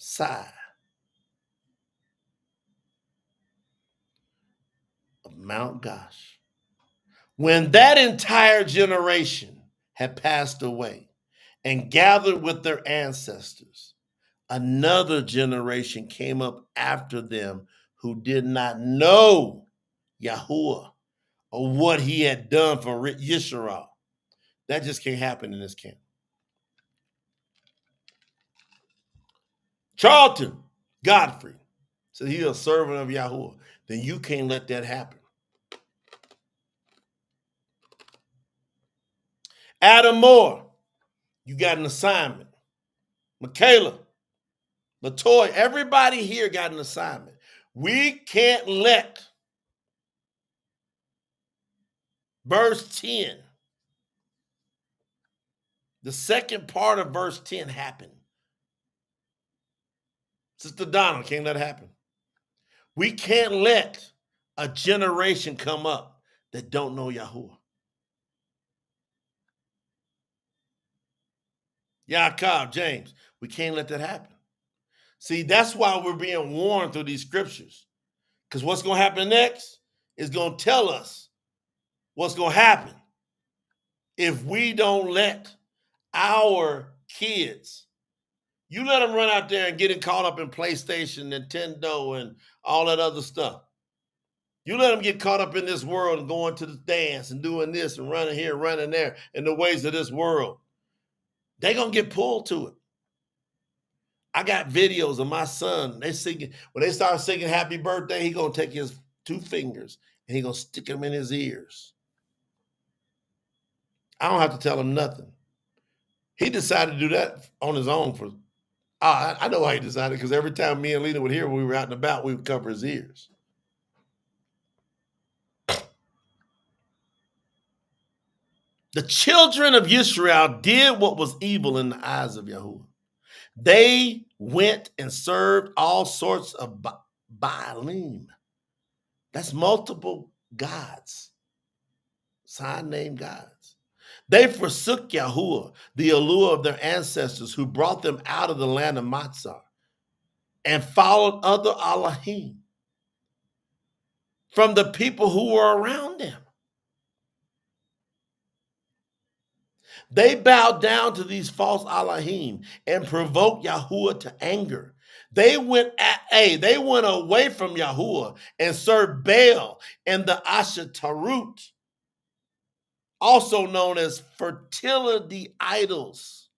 side of Mount Gash. When that entire generation had passed away and gathered with their ancestors, another generation came up after them who did not know Yahuwah or what he had done for Yisrael. That just can't happen in this camp. Charlton Godfrey said he's a servant of Yahuwah. Then you can't let that happen. Adam Moore, you got an assignment. Michaela, Latoya, everybody here got an assignment. We can't let verse 10, the second part of verse 10 happen. Sister Donna, can't let it happen. We can't let a generation come up that don't know Yahuwah. Yaakov, James, we can't let that happen. See, that's why we're being warned through these scriptures. Because what's going to happen next is going to tell us what's going to happen if we don't let our kids, you let them run out there and get caught up in PlayStation, Nintendo, and all that other stuff. You let them get caught up in this world and going to the dance and doing this and running here, running there, in the ways of this world. They're going to get pulled to it. I got videos of my son. They singing, when they start singing happy birthday, he going to take his 2 fingers and he going to stick them in his ears. I don't have to tell him nothing. He decided to do that on his own. I know why he decided, because every time me and Lena would hear when we were out and about, we would cover his ears. The children of Israel did what was evil in the eyes of Yahuwah. They went and served all sorts of Baalim. That's multiple gods, sign-named gods. They forsook Yahuwah, the allure of their ancestors who brought them out of the land of Matzah, and followed other Allahim from the people who were around them. They bowed down to these false Allahim and provoked Yahuwah to anger. They went away from Yahuwah and served Baal and the Ashtarut, also known as fertility idols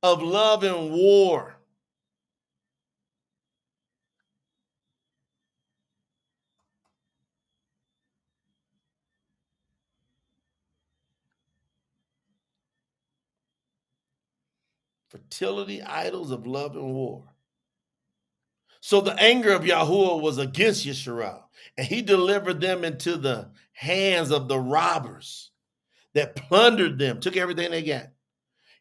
of love and war. Fertility idols of love and war. So the anger of Yahuwah was against Yisrael, and he delivered them into the hands of the robbers that plundered them, took everything they got.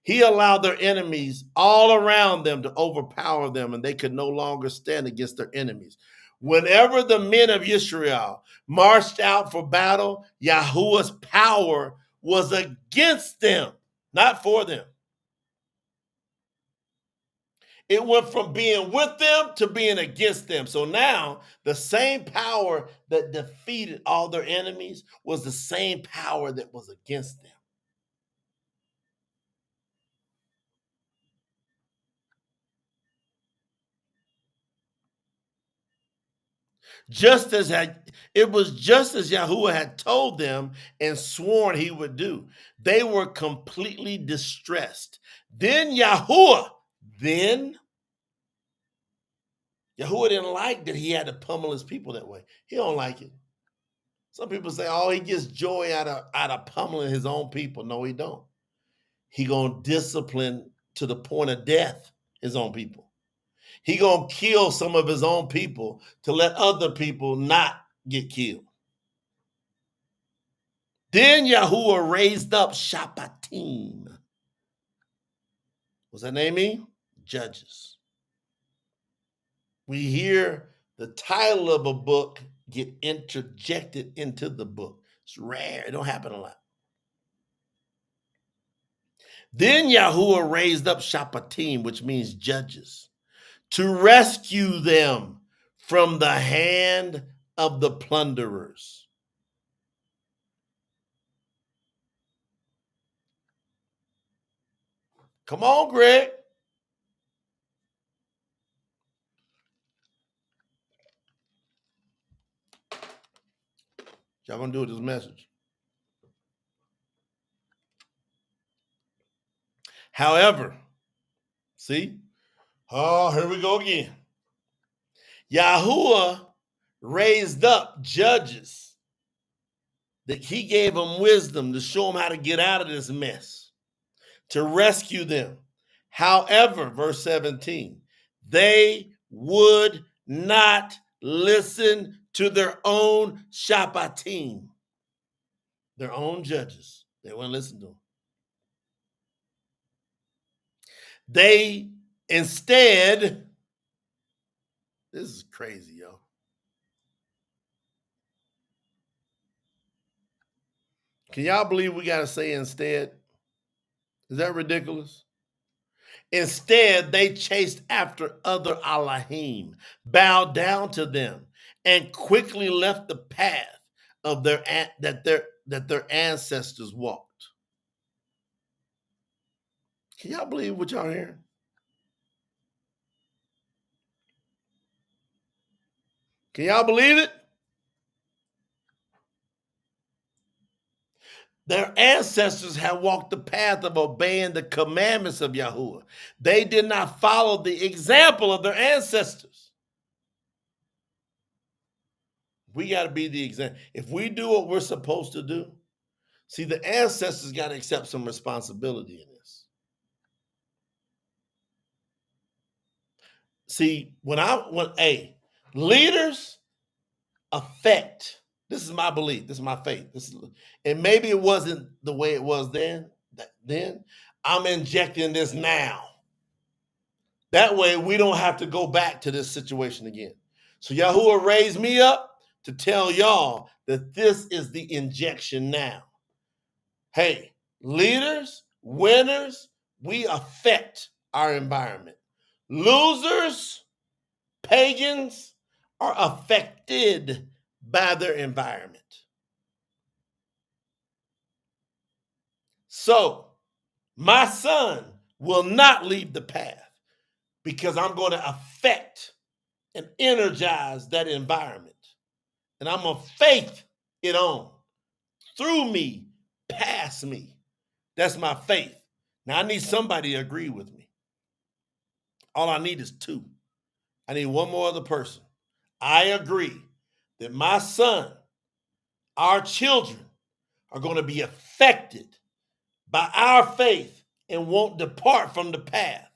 He allowed their enemies all around them to overpower them, and they could no longer stand against their enemies. Whenever the men of Israel marched out for battle, Yahuwah's power was against them, not for them. It went from being with them to being against them. So now the same power that defeated all their enemies was the same power that was against them. It was just as Yahuwah had told them and sworn he would do. They were completely distressed. Then Yahuwah didn't like that he had to pummel his people that way. He don't like it. Some people say, oh, he gets joy out of pummeling his own people. No, he don't. He gonna discipline to the point of death his own people. He gonna kill some of his own people to let other people not get killed. Then Yahuwah raised up Shaphatim. What's that name mean? Judges. We hear the title of a book get interjected into the book. It's rare. It don't happen a lot. Then Yahuwah raised up Shaphatim, which means judges, to rescue them from the hand of the plunderers. Come on, Greg. Y'all gonna do with this message. However, see? Oh, here we go again. Yahuwah raised up judges that he gave them wisdom to show them how to get out of this mess, to rescue them. However, verse 17, they would not listen to their own Shaphatim, their own judges. They wouldn't listen to them. They instead, this is crazy, yo. Can y'all believe we got to say instead? Is that ridiculous? Instead, they chased after other Allahim, bowed down to them, and quickly left the path of their ancestors walked. Can y'all believe what y'all hearing? Can y'all believe it? Their ancestors had walked the path of obeying the commandments of Yahuwah. They did not follow the example of their ancestors. We got to be the example. If we do what we're supposed to do, see, the ancestors got to accept some responsibility in this. See, leaders affect. This is my belief. This is my faith. And maybe it wasn't the way it was then. I'm injecting this now. That way we don't have to go back to this situation again. So Yahuwah raised me up to tell y'all that this is the injection now. Hey, leaders, winners, we affect our environment. Losers, pagans, are affected by their environment. So, my son will not leave the path because I'm going to affect and energize that environment. And I'm going to faith it on through me, past me. That's my faith. Now, I need somebody to agree with me. All I need is two. I need one more other person. I agree that my son, our children, are going to be affected by our faith and won't depart from the path.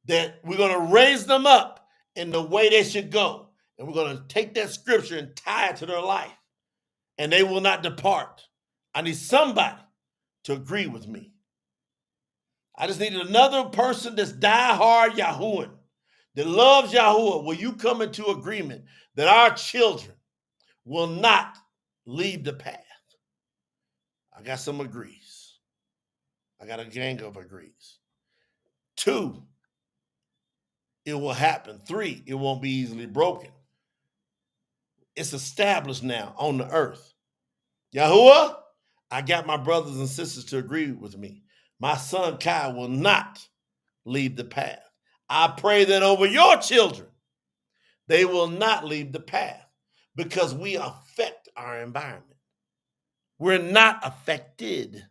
That we're going to raise them up in the way they should go. And we're going to take that scripture and tie it to their life. And they will not depart. I need somebody to agree with me. I just needed another person that's diehard Yahuwah, that loves Yahuwah. Will you come into agreement that our children will not leave the path? I got some agrees. I got a gang of agrees. 2, it will happen. 3, it won't be easily broken. It's established now on the earth. Yahuwah, I got my brothers and sisters to agree with me. My son Kai will not leave the path. I pray that over your children, they will not leave the path because we affect our environment. We're not affected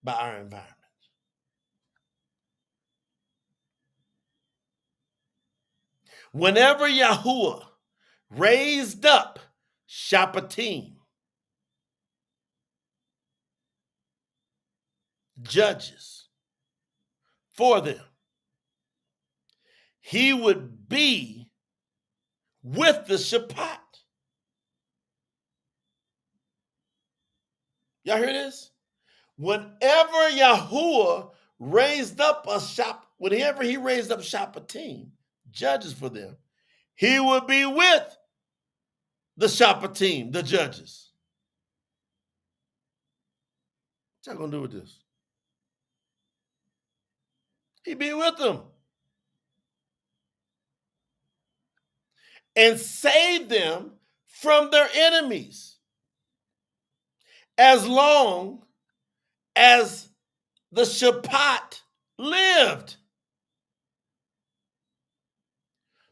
by our environment. Whenever Yahuwah raised up Shaphatim, judges for them, he would be with the Shabbat. Y'all hear this? Whenever Yahuwah raised up whenever he raised up Shaphatim, judges for them, he would be with the Shaphatim, the judges. What y'all gonna do with this? He'd be with them and save them from their enemies as long as the Shabbat lived.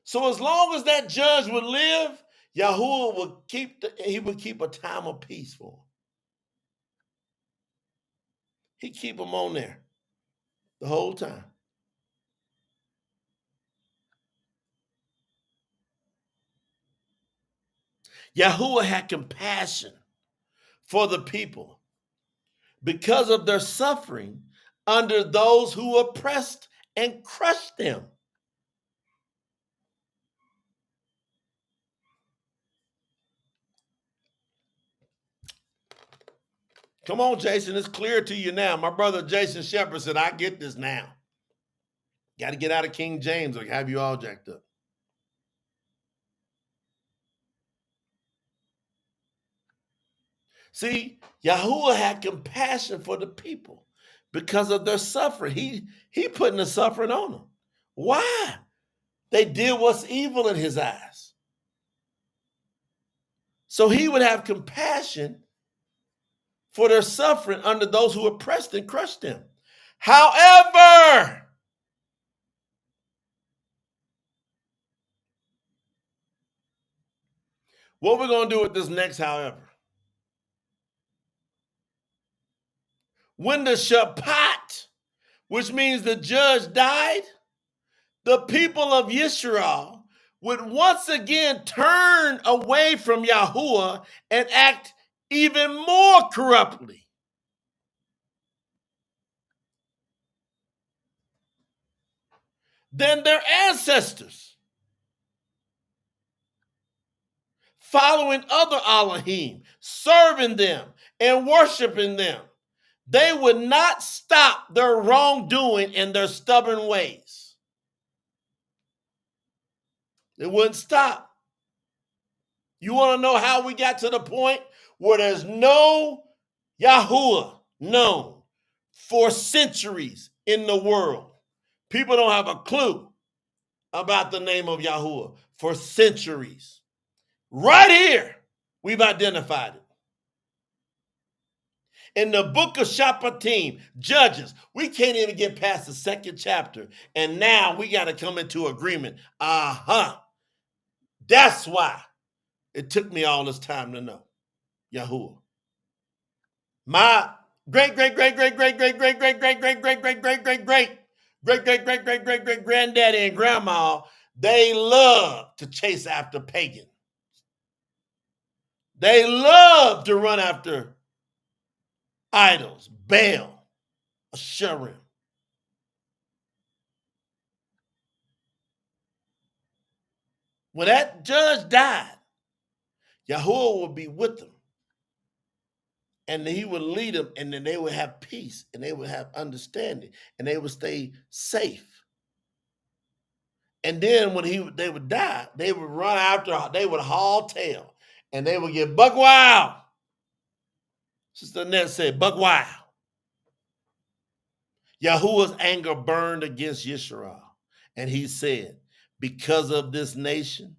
So as long as that judge would live, Yahuwah would keep a time of peace for him. He'd keep them on there the whole time. Yahuwah had compassion for the people because of their suffering under those who oppressed and crushed them. Come on, Jason, it's clear to you now. My brother Jason Shepard said, I get this now. Got to get out of King James or have you all jacked up. See, Yahuwah had compassion for the people because of their suffering. He putting the suffering on them. Why? They did what's evil in his eyes. So he would have compassion for their suffering under those who oppressed and crushed them. However, what we're going to do with this next, however, when the Shabbat, which means the judge died, the people of Yisrael would once again turn away from Yahuwah and act even more corruptly. Than their ancestors, following other Elohim, serving them and worshiping them. They would not stop their wrongdoing and their stubborn ways. They wouldn't stop. You want to know how we got to the point where there's no Yahuwah known for centuries in the world? People don't have a clue about the name of Yahuwah for centuries. Right here, we've identified it. In the book of Shaphatim, Judges, we can't even get past the 2nd chapter. And now we got to come into agreement. That's why it took me all this time to know Yahuwah. My great granddaddy and grandma, they love to chase after pagan. They love to run after idols, Baal, Asherim. When that judge died, Yahuwah would be with them. And he would lead them, and then they would have peace, and they would have understanding, and they would stay safe. And then when they would die, they would run after, they would haul tail, and they would get buck wild. Sister Annette said, buck wild. Yahuwah's anger burned against Yisrael, and he said, because this nation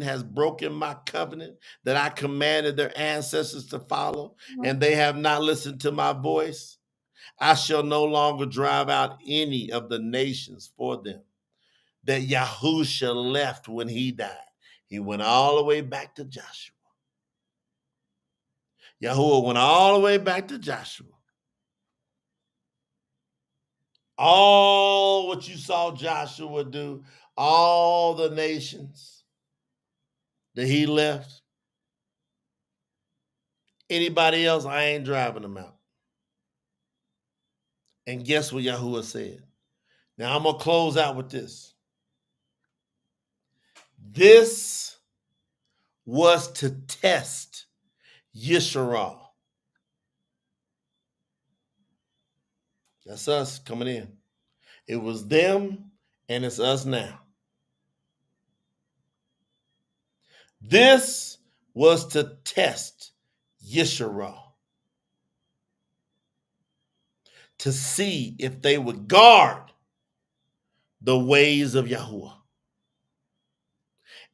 has broken my covenant that I commanded their ancestors to follow, and they have not listened to my voice, I shall no longer drive out any of the nations for them that Yahusha left when he died. He went all the way back to Joshua. Yahuwah went all the way back to Joshua. All what you saw Joshua do, all the nations that he left, anybody else, I ain't driving them out. And guess what Yahuwah said? Now I'm going to close out with this. This was to test Yisrael. That's us coming in. It was them, and it's us now. This was to test Yisrael, to see if they would guard the ways of Yahuwah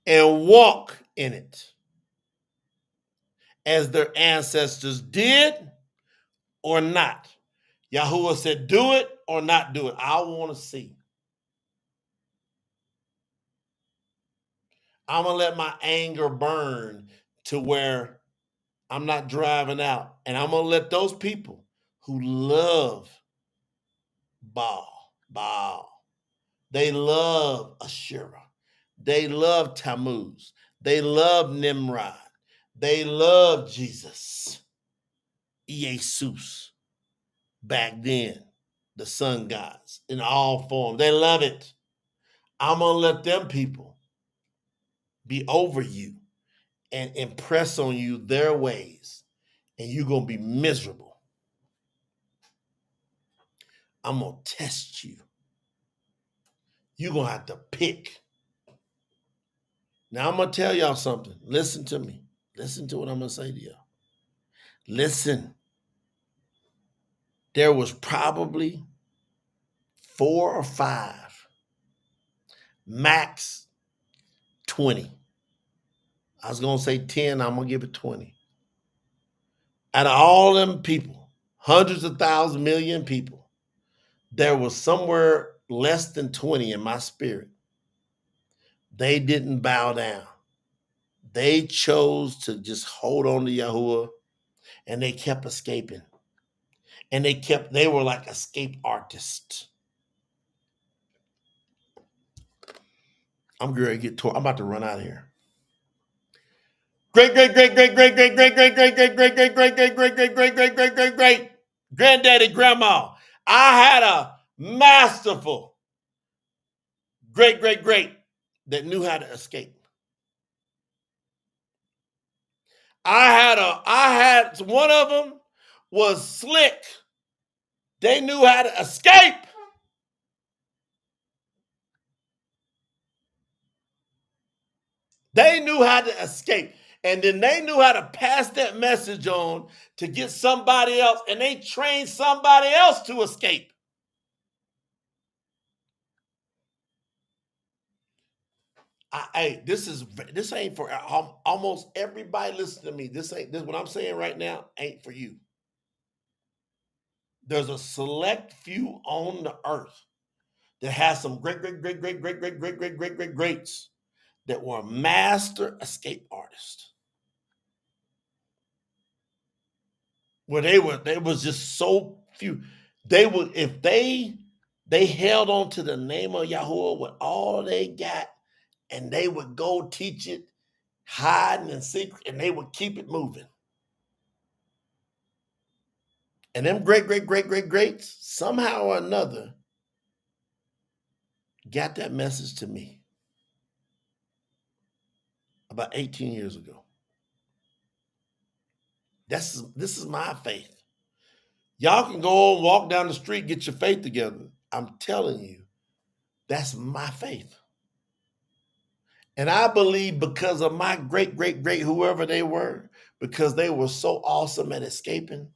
and walk in it as their ancestors did or not. Yahuwah said, do it or not do it. I want to see. I'm going to let my anger burn to where I'm not driving out. And I'm going to let those people who love Baal, they love Asherah, they love Tammuz, they love Nimrod, they love Jesus, Jesus, back then, the sun gods in all forms. They love it. I'm going to let them people be over you and impress on you their ways, and you're going to be miserable. I'm going to test you. You're going to have to pick. Now, I'm going to tell y'all something. Listen to me. Listen to what I'm going to say to y'all. Listen. There was probably 4 or 5, max 20. I was going to say 10. I'm going to give it 20. Out of all them people, hundreds of thousands, million people, there was somewhere less than 20 in my spirit. They didn't bow down. They chose to just hold on to Yahuwah, and they kept escaping. And they were like escape artists. I'm going to get torn. I'm about to run out of here. Great granddaddy, grandma. I had a masterful great that knew how to escape. I had one of them was slick. They knew how to escape. They knew how to escape. And then they knew how to pass that message on to get somebody else, and they trained somebody else to escape. This ain't for almost everybody listening to me. This what I'm saying right now ain't for you. There's a select few on the earth that has some greats that were master escape artists. Where they was just so few. They would, if they held on to the name of Yahuwah with all they got, and they would go teach it, hiding in secret, and they would keep it moving. And them greats, somehow or another, got that message to me about 18 years ago. This is my faith. Y'all can go and walk down the street, get your faith together. I'm telling you, that's my faith. And I believe because of my great, whoever they were, because they were so awesome at escaping,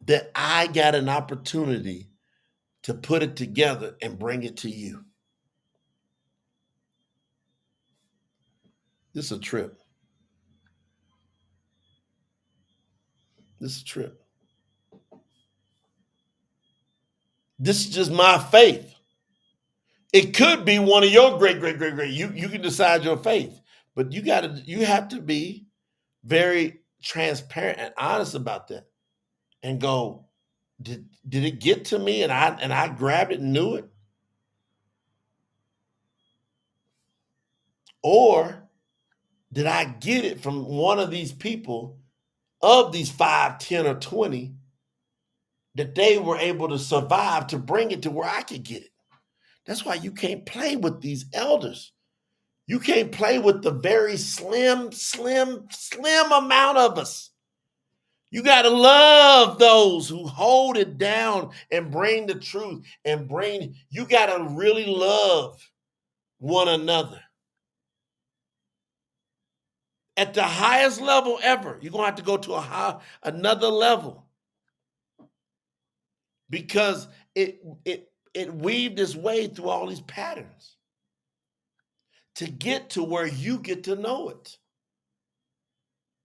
that I got an opportunity to put it together and bring it to you. This is a trip. This is a trip. This is just my faith. It could be one of your great. You can decide your faith, but you have to be very transparent and honest about that, and go, did it get to me and I grabbed it and knew it, or did I get it from one of these people, of these 5, 10, or 20, that they were able to survive to bring it to where I could get it? That's why you can't play with these elders. You can't play with the very slim amount of us. You got to love those who hold it down and bring the truth and you got to really love one another. At the highest level ever, you're going to have to go to another level, because it weaved its way through all these patterns to get to where you get to know it.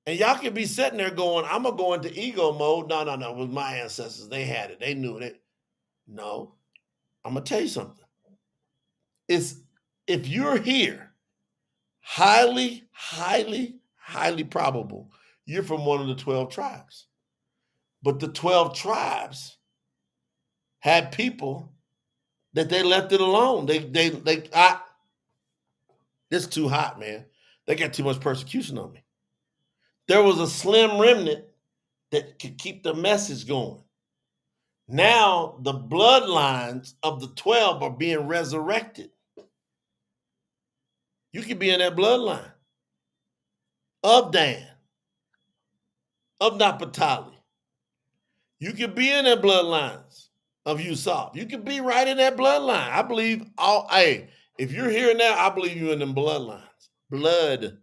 And y'all can be sitting there going, I'm going to go into ego mode. No. It was my ancestors. They had it. They knew it. No. I'm going to tell you something. If you're here, highly probable you're from one of the 12 tribes. But the 12 tribes had people that they left it alone. It's too hot, man. They got too much persecution on me. There was a slim remnant that could keep the message going. Now the bloodlines of the 12 are being resurrected. You could be in that bloodline of Dan, of Naphtali. You could be in that bloodlines of Yusuf. You could be right in that bloodline. I believe if you're here now, I believe you're in them bloodlines. Bloodlines.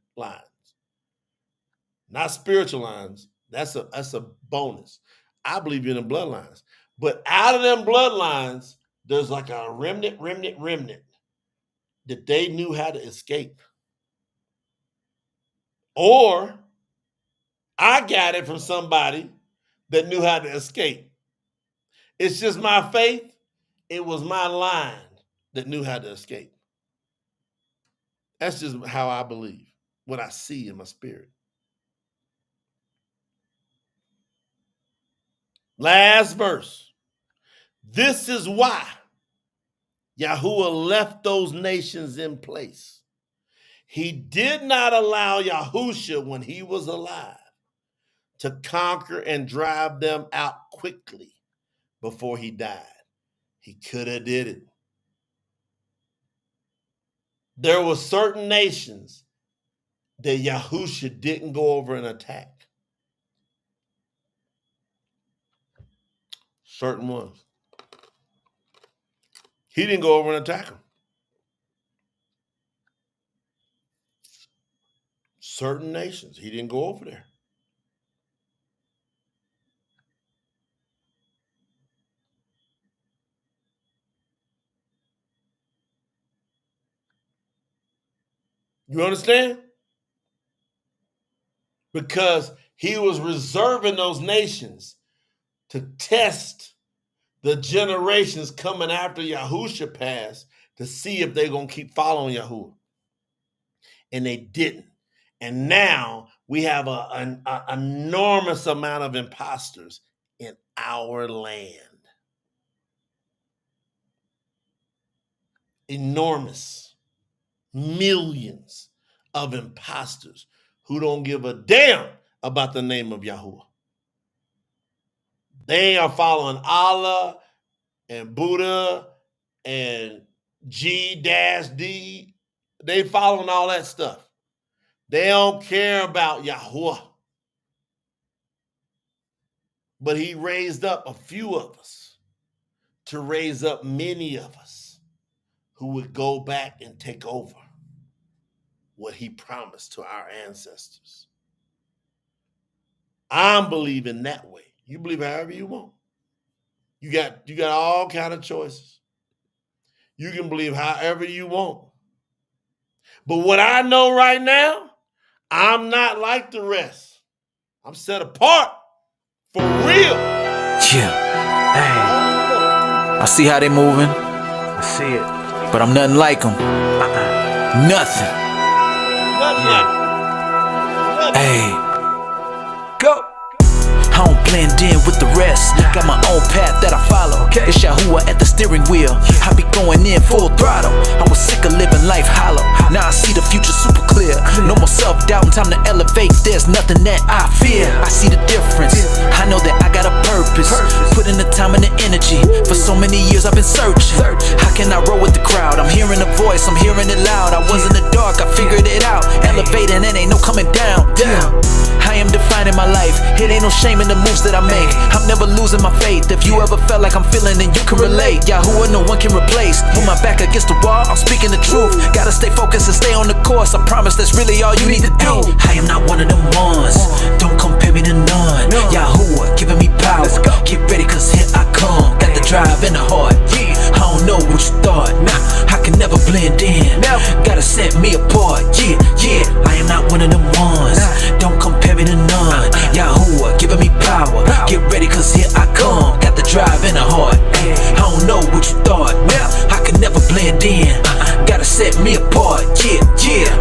Not spiritual lines. That's a bonus. I believe you're in the bloodlines. But out of them bloodlines, there's like a remnant that they knew how to escape. Or I got it from somebody that knew how to escape. It's just my faith. It was my line that knew how to escape. That's just how I believe, what I see in my spirit. Last verse. This is why Yahuwah left those nations in place. He did not allow Yahusha, when he was alive, to conquer and drive them out quickly before he died. He could have did it. There were certain nations that Yahusha didn't go over and attack. Certain ones. He didn't go over and attack them. Certain nations, he didn't go over there. You understand? Because he was reserving those nations to test the generations coming after Yahusha passed, to see if they're going to keep following Yahuwah. And they didn't. And now we have an enormous amount of imposters in our land. Enormous. Millions of imposters who don't give a damn about the name of Yahuwah. They are following Allah and Buddha and G-D. They following all that stuff. They don't care about Yahuwah. But he raised up a few of us to raise up many of us who would go back and take over what he promised to our ancestors. I'm believing that way. You believe however you want. You got all kind of choices. You can believe however you want. But what I know right now, I'm not like the rest. I'm set apart for real. Yeah. Hey. I see how they moving. I see it. But I'm nothing like them. Nothing. Hey. Go. I don't blend in with the rest. Got my own path that I follow. It's Yahuwah at the steering wheel. I be going in full throttle. I was sick of living life hollow. Now I see the future super clear. No more self-doubt, time to elevate. There's nothing that I fear. I see the difference. I know that I got a purpose. Put in the time and the energy. For so many years I've been searching. How can I roll with the crowd? I'm hearing a voice, I'm hearing it loud. I was in the dark, I figured it out. Elevating and ain't no coming down. I am defining my life. It ain't no shame in the moves that I make. I'm never losing my faith. If you ever felt like I'm feeling, then you can relate. Yahuwah, no one can replace. Put my back against the wall, I'm speaking the truth. Gotta stay focused and stay on the course. I promise that's really all you need to do. I am not one of them ones. Don't compare me to none. Yahuwah giving me power. Get ready, cause here I come. Got the drive and the heart. I don't know what you thought. I can never blend in. Gotta set me apart. Yeah, I am not one of them ones. Don't compare me to none. Yahuwah giving me power. Get ready, cause here I come. Got the drive and the heart. I don't know what you thought. I can never blend in. Gotta set me apart. Yeah.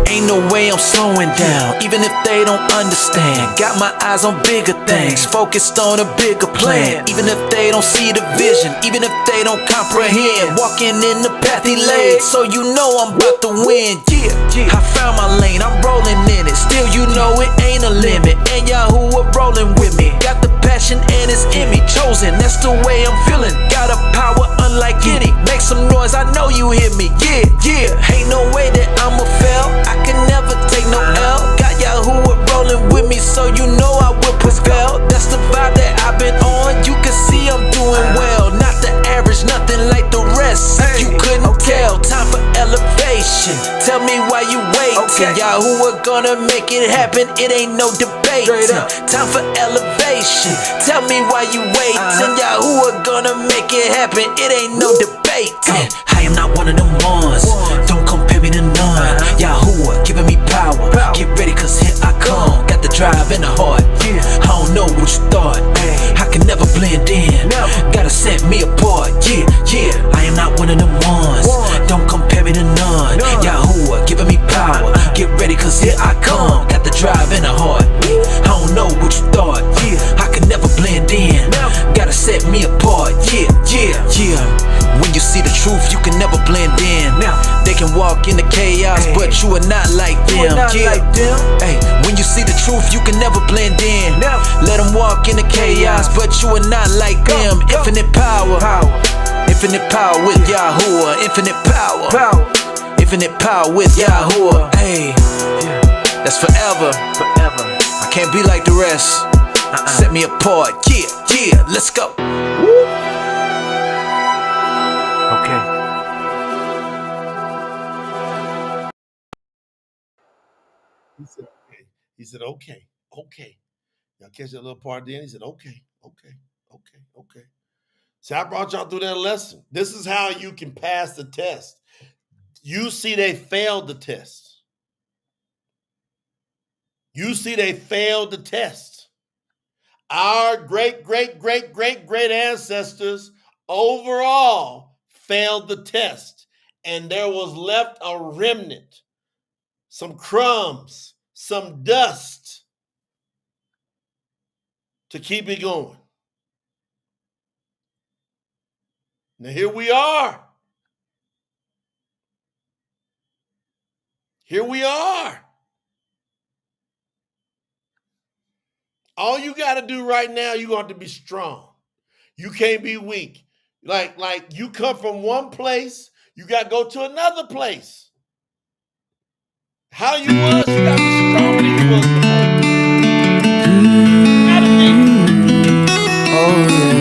Ain't no way I'm slowing down, even if they don't understand. Got my eyes on bigger things, focused on a bigger plan. Even if they don't see the vision, even if they don't comprehend. Walking in the path he laid, so you know I'm about to win. Yeah, I found my lane, I'm rolling in it. Still you know it ain't a limit. And Yahuwah rolling with me. Got the passion and it's in me. Chosen, that's the way I'm feeling. Got a power unlike any. Make some noise, I know you hear me. Yeah, ain't no way that I'ma fail. I can never take no L. Got Yahuwah rolling with me, so you know I will prevail. That's the vibe that I've been on. You can see I'm doing well. Not the average, nothing like the rest. If you couldn't tell, time for elevation. Tell me why you waiting. Yahuwah gonna make it happen. It ain't no debate. Time for elevation. Tell me why you waiting. Yahuwah gonna make it happen. It ain't no debate. I am not one of them ones. Don't compare me to none. Yahuwah giving me power. Get ready, cause here I come. Got the drive and the heart. I don't know what you thought. I can never blend in. Gotta set me apart. Yeah. I am not one of them ones. Don't compare me to none. Yahuwah giving me power. Get ready, cause here I come. Got the drive and the heart. I don't know what you thought. I can never blend in. Gotta set me apart. Yeah. When you see the truth, you can never blend in. They can walk in the chaos, but you are not like them. Hey, when you see the truth, you can never blend in. Let them walk in the chaos, but you are not like them. Infinite power. Infinite power with Yahuwah. Infinite power. Infinite power with Yahuwah. Hey, that's forever. I can't be like the rest. Set me apart. Yeah. Let's go. Okay. He said, okay. Y'all catch that little part then? He said, okay. See, I brought y'all through that lesson. This is how you can pass the test. You see they failed the test. Our great ancestors overall failed the test. And there was left a remnant, some crumbs, some dust to keep it going. Now here we are. All you got to do right now, you're going to have to be strong. You can't be weak. Like you come from one place, you got to go to another place. How you was, you got to be stronger than you was before. Gotta be. Oh yeah.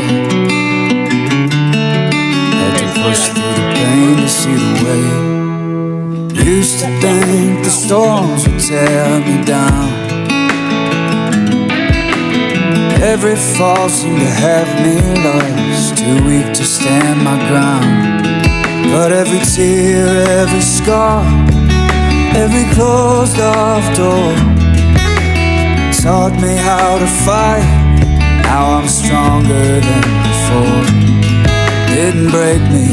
Had to push through the pain to see the way. Used to think the storms would tear me down. Every fall seemed to have me lost, too weak to stand my ground. But every tear, every scar, every closed off door taught me how to fight. Now I'm stronger than before. Didn't break me,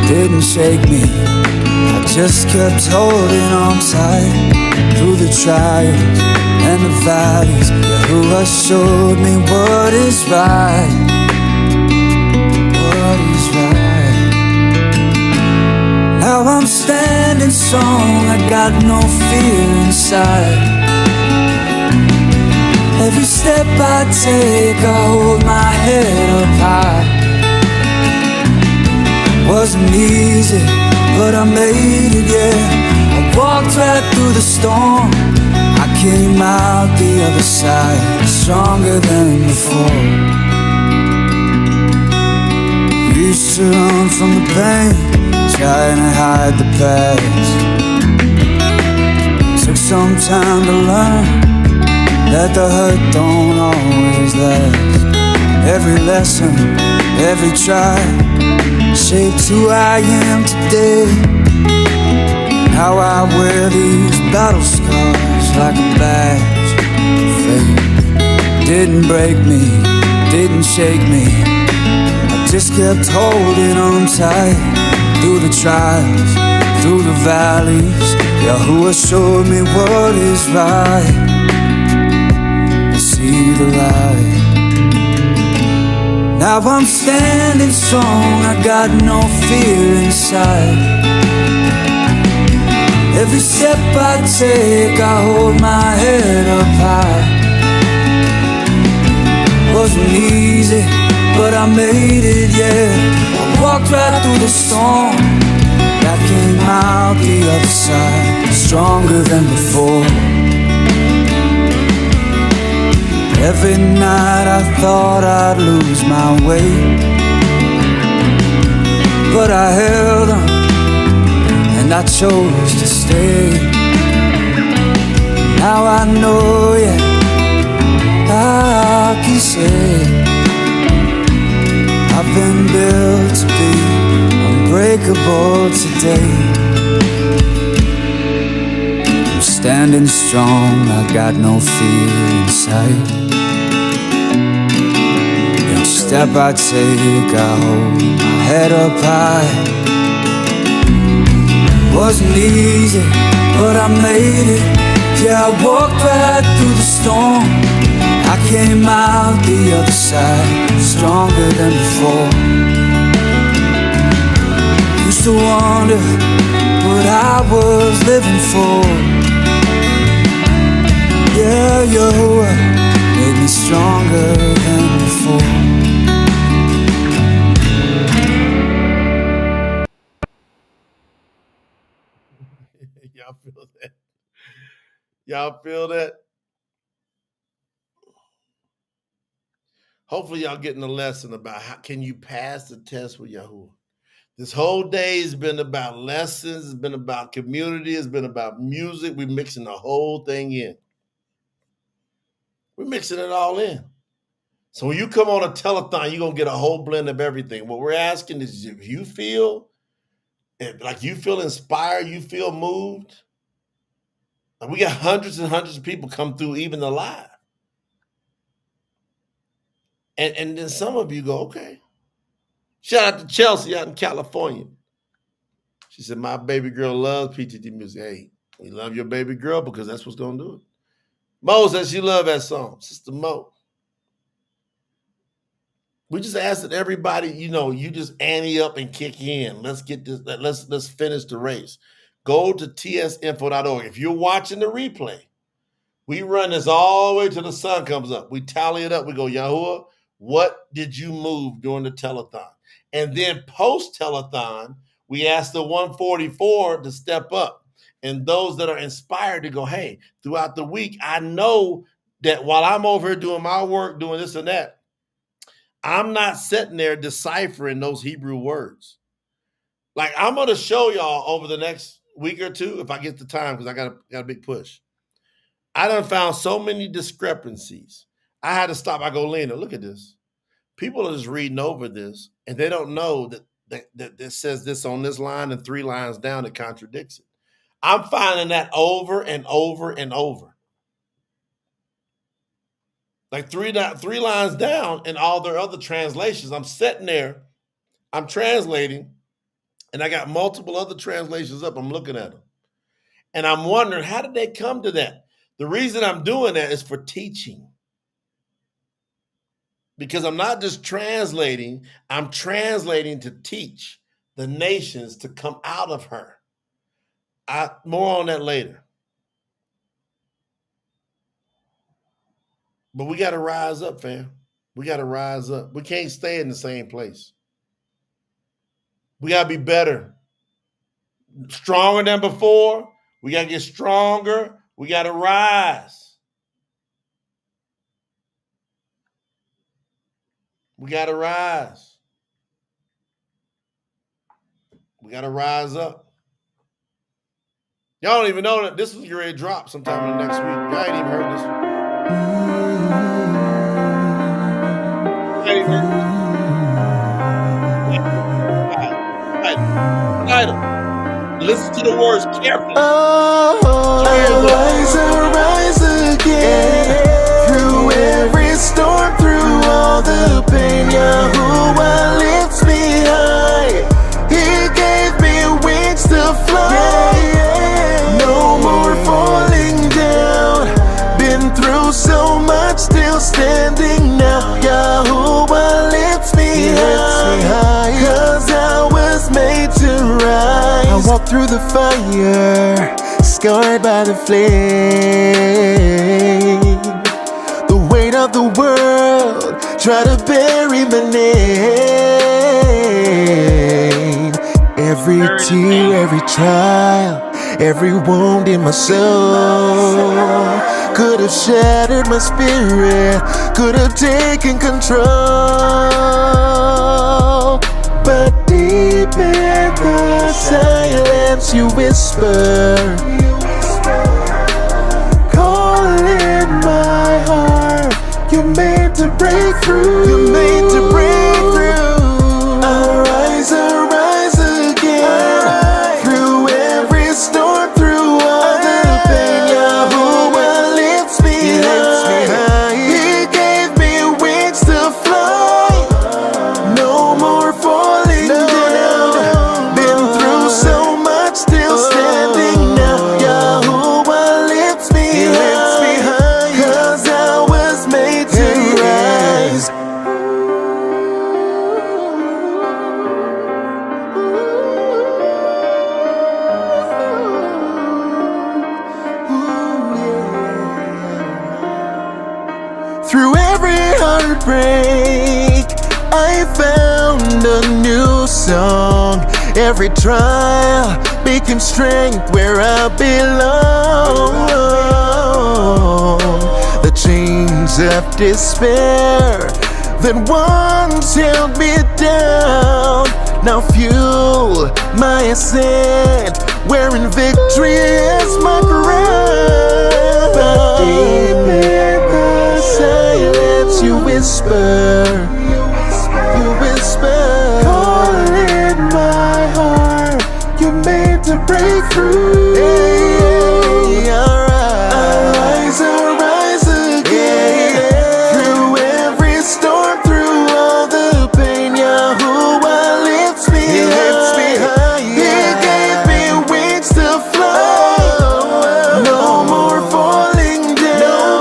didn't shake me, I just kept holding on tight. Through the trials and the valleys, Yahuwah showed me what is right. What is right. Now I'm standing strong, I got no fear inside. Every step I take, I hold my head up high. Wasn't easy, but I made it, yeah. I walked right through the storm, I came out the other side, stronger than before. Used to run from the pain, trying to hide the past. Took some time to learn that the hurt don't always last. Every lesson, every try shaped who I am today. Now I wear these battle scars like a badge of faith. Didn't break me, didn't shake me, I just kept holding on tight. Through the trials, through the valleys, Yahuwah showed me what is right. I see the light. Now I'm standing strong, I got no fear inside. Every step I take, I hold my head up high. Wasn't easy, but I made it, yeah. I walked right through the storm, I came out the other side, stronger than before. Every night I thought I'd lose my way, but I held on and I chose to stay. Now I know, yeah, I can say I've been built to be unbreakable today. I'm standing strong, I got no fear inside. Each step I take, I hold my head up high. Wasn't easy, but I made it. Yeah, I walked right through the storm, I came out the other side, stronger than before. Used to wonder what I was living for. Yeah, Yahuwah made me stronger than before. Y'all feel that? Y'all feel that? Hopefully y'all getting a lesson about how can you pass the test with Yahuwah. This whole day has been about lessons, it's been about community, it's been about music. We're mixing the whole thing in. We're mixing it all in. So when you come on a telethon, you're going to get a whole blend of everything. What we're asking is if you feel like you feel inspired, you feel moved. We got hundreds and hundreds of people come through, even the live. And then some of you go, okay. Shout out to Chelsea out in California. She said, my baby girl loves PTT music. Hey, we love your baby girl because that's what's going to do it. Mo says she loves that song. Sister Mo. We just ask that everybody, you just ante up and kick in. Let's get this, let's finish the race. Go to tsinfo.org. If you're watching the replay, we run this all the way till the sun comes up. We tally it up. We go, Yahuwah, What did you move during the telethon? And then post telethon, we asked the 144 to step up. And those that are inspired to go, hey, throughout the week, I know that while I'm over here doing my work, doing this and that, I'm not sitting there deciphering those Hebrew words. Like, I'm going to show y'all over the next week or two, if I get the time, because I got a big push. I done found so many discrepancies. I had to stop. I go, Lena, look at this. People are just reading over this, and they don't know that says this on this line and 3 lines down that contradicts it. I'm finding that over and over and over. Like three lines down in all their other translations. I'm sitting there, I'm translating, and I got multiple other translations up. I'm looking at them. And I'm wondering, how did they come to that? The reason I'm doing that is for teaching. Because I'm not just translating, I'm translating to teach the nations to come out of her. More on that later. But we got to rise up, fam. We got to rise up. We can't stay in the same place. We got to be better. Stronger than before. We got to get stronger. We got to rise. We got to rise. We got to rise up. Y'all don't even know that this was going to drop sometime in the next week. Y'all ain't even heard this one. Listen to the words carefully. Rise again. Through every storm, through all the pain, Yahuwah lifts me high. He gave me wings to fly. No more falling down. Been through so much, still standing now. Yahuwah lifts me high. 'Cause I was made to rise. I walked through the fire, scarred by the flame. The weight of the world tried to bury my name. Every tear, every trial, every wound in my soul could have shattered my spirit, could have taken control. But deep in the silence you whisper, calling my heart. You're made to break through. You're made to break through. Arise again. Through every storm, through all the pain, Yahuwah lifts me high. He gave me wings to fly. No more falling down. Been through so much, still standing now. Yahuwah lifts me high. 'Cause I was made to rise. Through every heartbreak, I found a new song. Every trial became strength where I belong. The chains of despair that once held me down now fuel my ascent, wearing victory is my crown. But deep in the silence you whisper, calling my heart. You're made to break through. Arise again. Through every storm, through all the pain, Yahuwah lifts me high. He gave me wings to fly. No more falling down.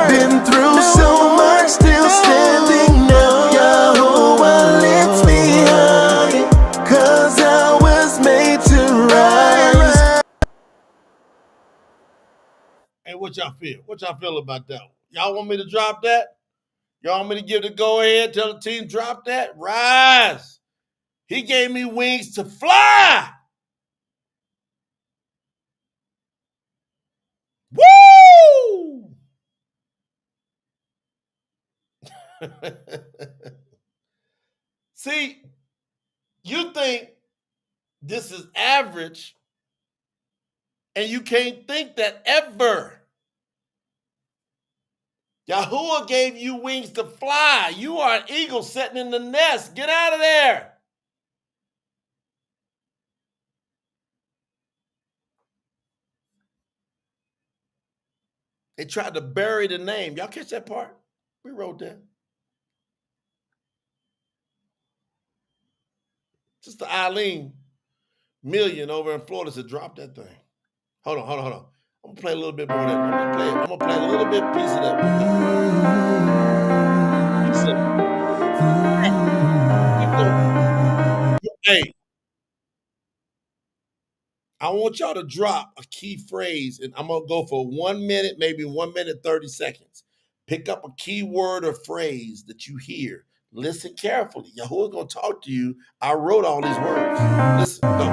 Been through so much, still standing now. Yahuwah lifts me high. 'Cause I was made to rise. Hey, what y'all feel? What y'all feel about that? Y'all want me to drop that? Y'all want me to give the go ahead, tell the team drop that? Rise. He gave me wings to fly. Woo! See, you think this is average, and you can't think that ever. Yahuwah gave you wings to fly. You are an eagle sitting in the nest. Get out of there. They tried to bury the name. Y'all catch that part? We wrote that. Sister Eileen Million over in Florida said, drop that thing. Hold on. I'm gonna play a little bit more of that. I'm gonna play a little bit piece of that. Hey, I want y'all to drop a key phrase, and I'm gonna go for 1 minute, maybe 1 minute, 30 seconds. Pick up a key word or phrase that you hear. Listen carefully. Yahuwah's gonna talk to you. I wrote all these words. Listen, go.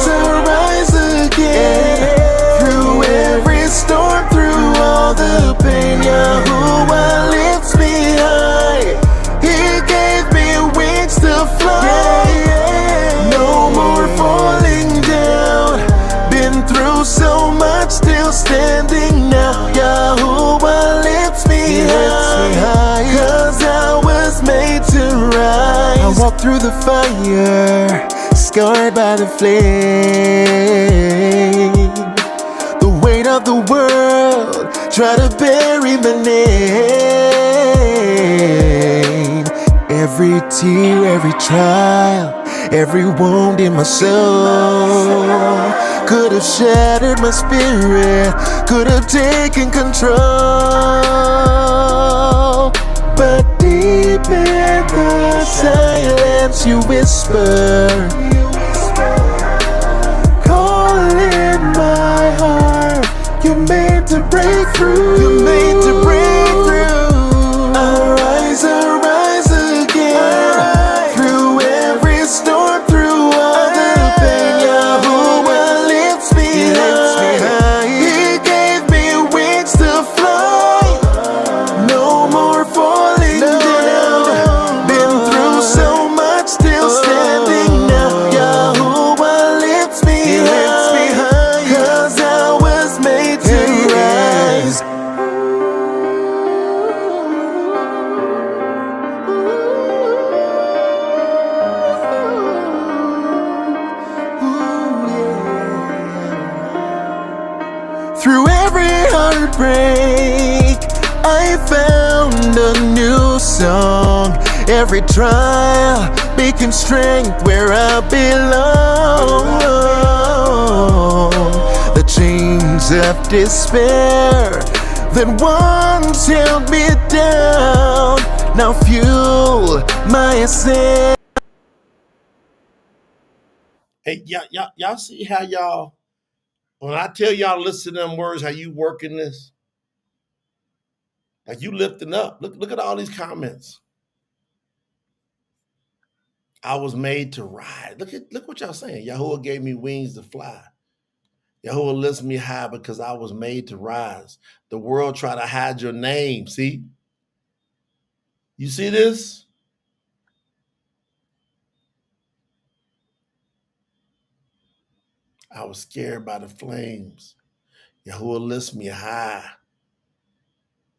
Arise again. Through every storm, through all the pain, Yahuwah lifts me high. He gave me wings to fly. No more falling down. Been through so much, still standing now. Yahuwah lifts me high. 'Cause I was made to rise. I walked through the fire, scarred by the flame. The weight of the world tried to bury my name. Every tear, every trial, every wound in my soul could have shattered my spirit, could have taken control. But deep in the silence you whisper, calling my heart. You're made to break through. You're made to break through. Arise again. Through every storm, through all the pain, Yahuwah lifts me high. He gave me wings to fly. No more falling down. Been through so much, still standing now. Yahuwah lifts me high. 'Cause I was made to rise. Through every heartbreak, I found a new song. Every trial became strength where I belong. The chains of despair that once held me down now fuel my ascent. Hey, y'all see how y'all, when I tell y'all listen to them words, how you working this? Like you lifting up. Look at all these comments. I was made to ride. Look what y'all saying. Yahuwah gave me wings to fly. Yahuwah lifts me high because I was made to rise. The world try to hide your name. See? You see this? I was scared by the flames. Yahuwah lifts me high.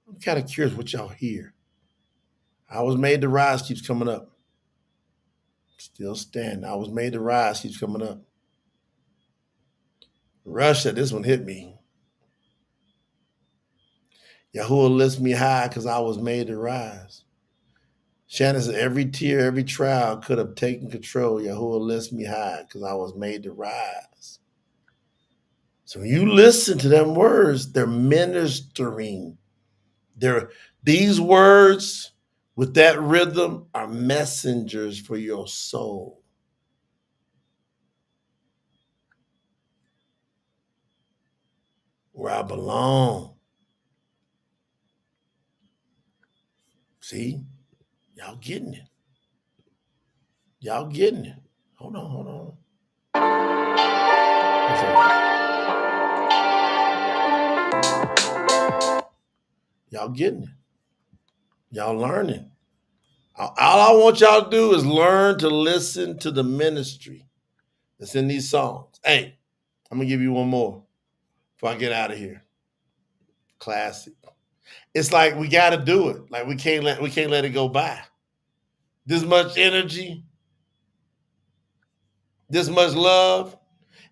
I'm kind of curious what y'all hear. I was made to rise keeps coming up. Still standing. I was made to rise keeps coming up. Rush said this one hit me. Yahuwah lifts me high because I was made to rise. Shannon said every tear, every trial could have taken control. Yahuwah lifts me high because I was made to rise. So when you listen to them words, they're ministering. These words with that rhythm are messengers for your soul. where I belong. See? Y'all getting it. Y'all getting it. Hold on. Y'all getting it. Y'all learning. All I want y'all to do is learn to listen to the ministry that's in these songs. Hey, I'm gonna give you one more before I get out of here. Classic. It's like we gotta do it. Like we can't let it go by. This much energy, this much love.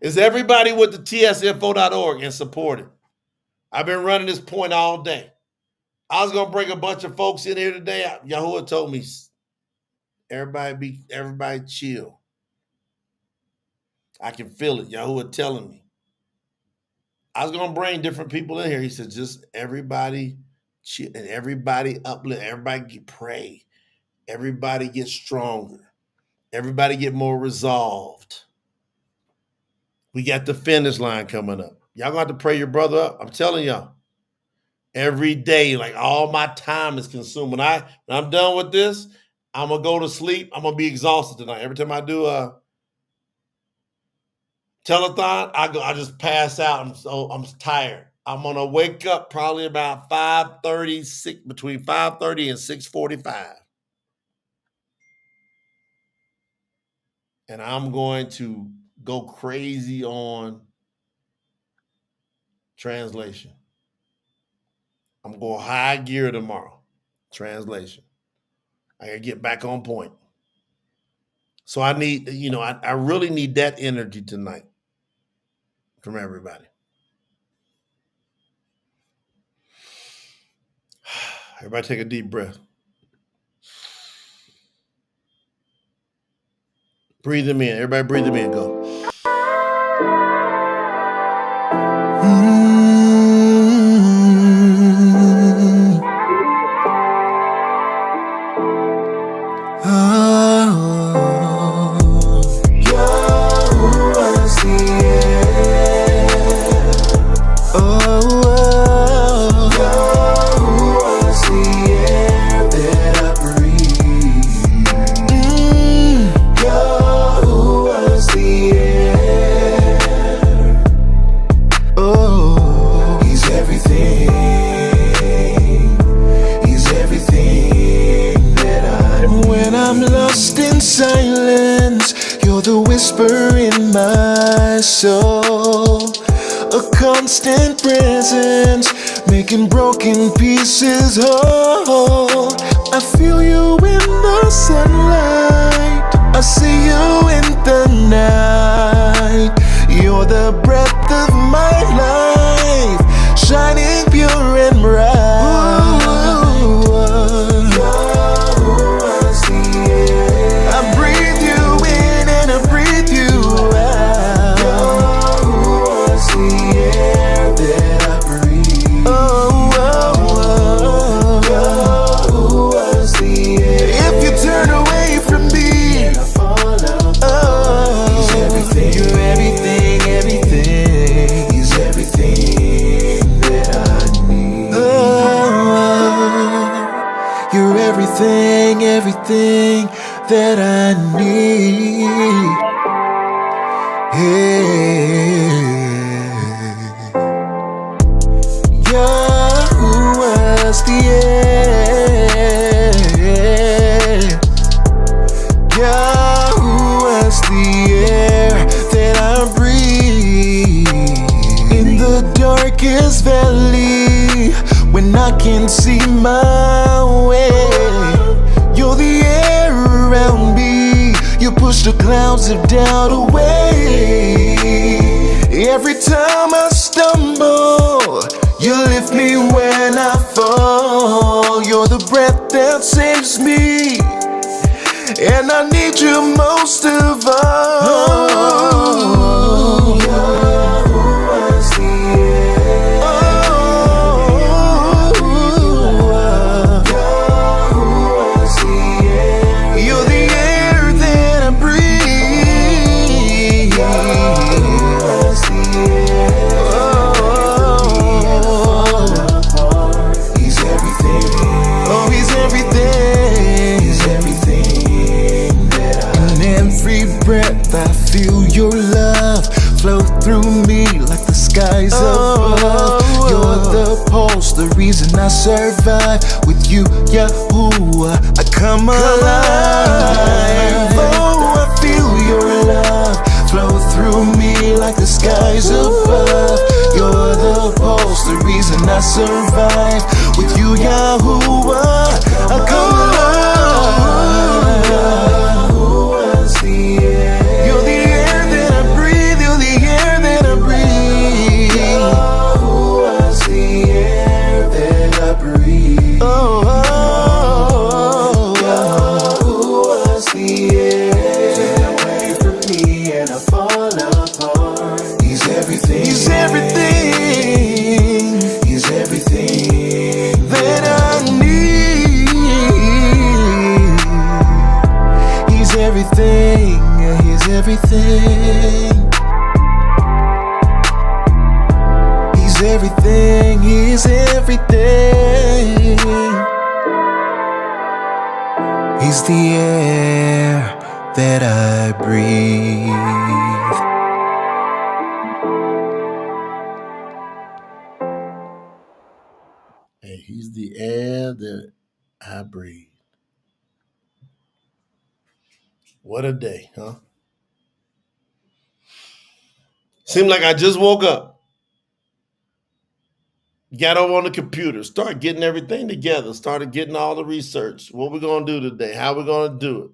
Is everybody with the tsfo.org and support it? I've been running this point all day. I was gonna bring a bunch of folks in here today. Yahuwah told me, everybody chill. I can feel it. Yahuwah telling me. I was gonna bring different people in here. He said, just everybody chill and everybody uplift, everybody pray, everybody get stronger, everybody get more resolved. We got the finish line coming up. Y'all gonna have to pray your brother up. I'm telling y'all. Every day, like all my time is consumed. When I'm done with this, I'm gonna go to sleep. I'm gonna be exhausted tonight. Every time I do a telethon, I just pass out. I'm tired. I'm gonna wake up probably about 5:30, between 5:30 and 6:45. And I'm going to go crazy on translation. I'm going high gear tomorrow. Translation. I gotta get back on point. So I need, I really need that energy tonight from everybody. Everybody take a deep breath. Breathe them in. Everybody breathe them in. Go. Silence, you're the whisper in my soul, a constant presence, making broken pieces whole. I feel you in the sunlight, I see you in the night. You're the breath of my life, shining pure and bright. Everything that I need. Yahuwah's the air. Yahuwah's the air that I breathe. In the darkest valley, when I can't see my way, you're the air around me. You push the clouds of doubt away. Every time I stumble, you lift me when I fall. You're the breath that saves me, and I need you most of all. Yahuwah's the air. You're the air that I breathe. Yahuwah's the air. Yahuwah, I come alive. Oh, I feel your love flow through me like the skies above. You're the pulse, the reason I survive. With you, Yahuwah, I come alive. Yahuwah's the air. You're the air that I breathe. You're the air that I breathe. Yahuwah's the air that I breathe. Oh, Yahuwah's the air. Turn away from me and I fall apart. He's everything. He's everything. He's everything that I need. He's everything. He's everything. He's everything. He's everything. He's the air that I breathe. And he's the air that I breathe. What a day, huh? Seemed like I just woke up. Got over on the computer, started getting everything together, started getting all the research. What we're going to do today, how we're going to do it.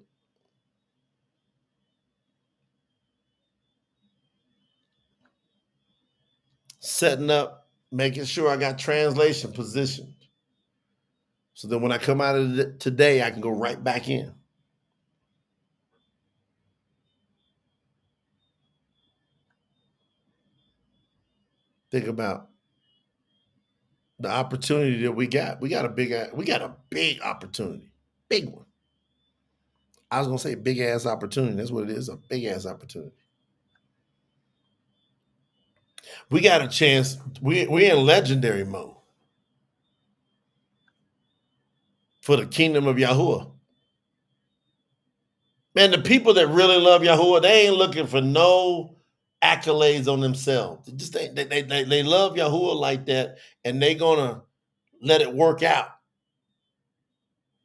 Setting up, making sure I got translation positioned. So that when I come out of it today, I can go right back in. Think about the opportunity that we got. We got a big opportunity. Big one. I was gonna say big ass opportunity. That's what it is, a big ass opportunity. We got a chance. We're in legendary mode for the kingdom of Yahuwah. Man, the people that really love Yahuwah, they ain't looking for no accolades on themselves. They love Yahuwah like that, and they gonna let it work out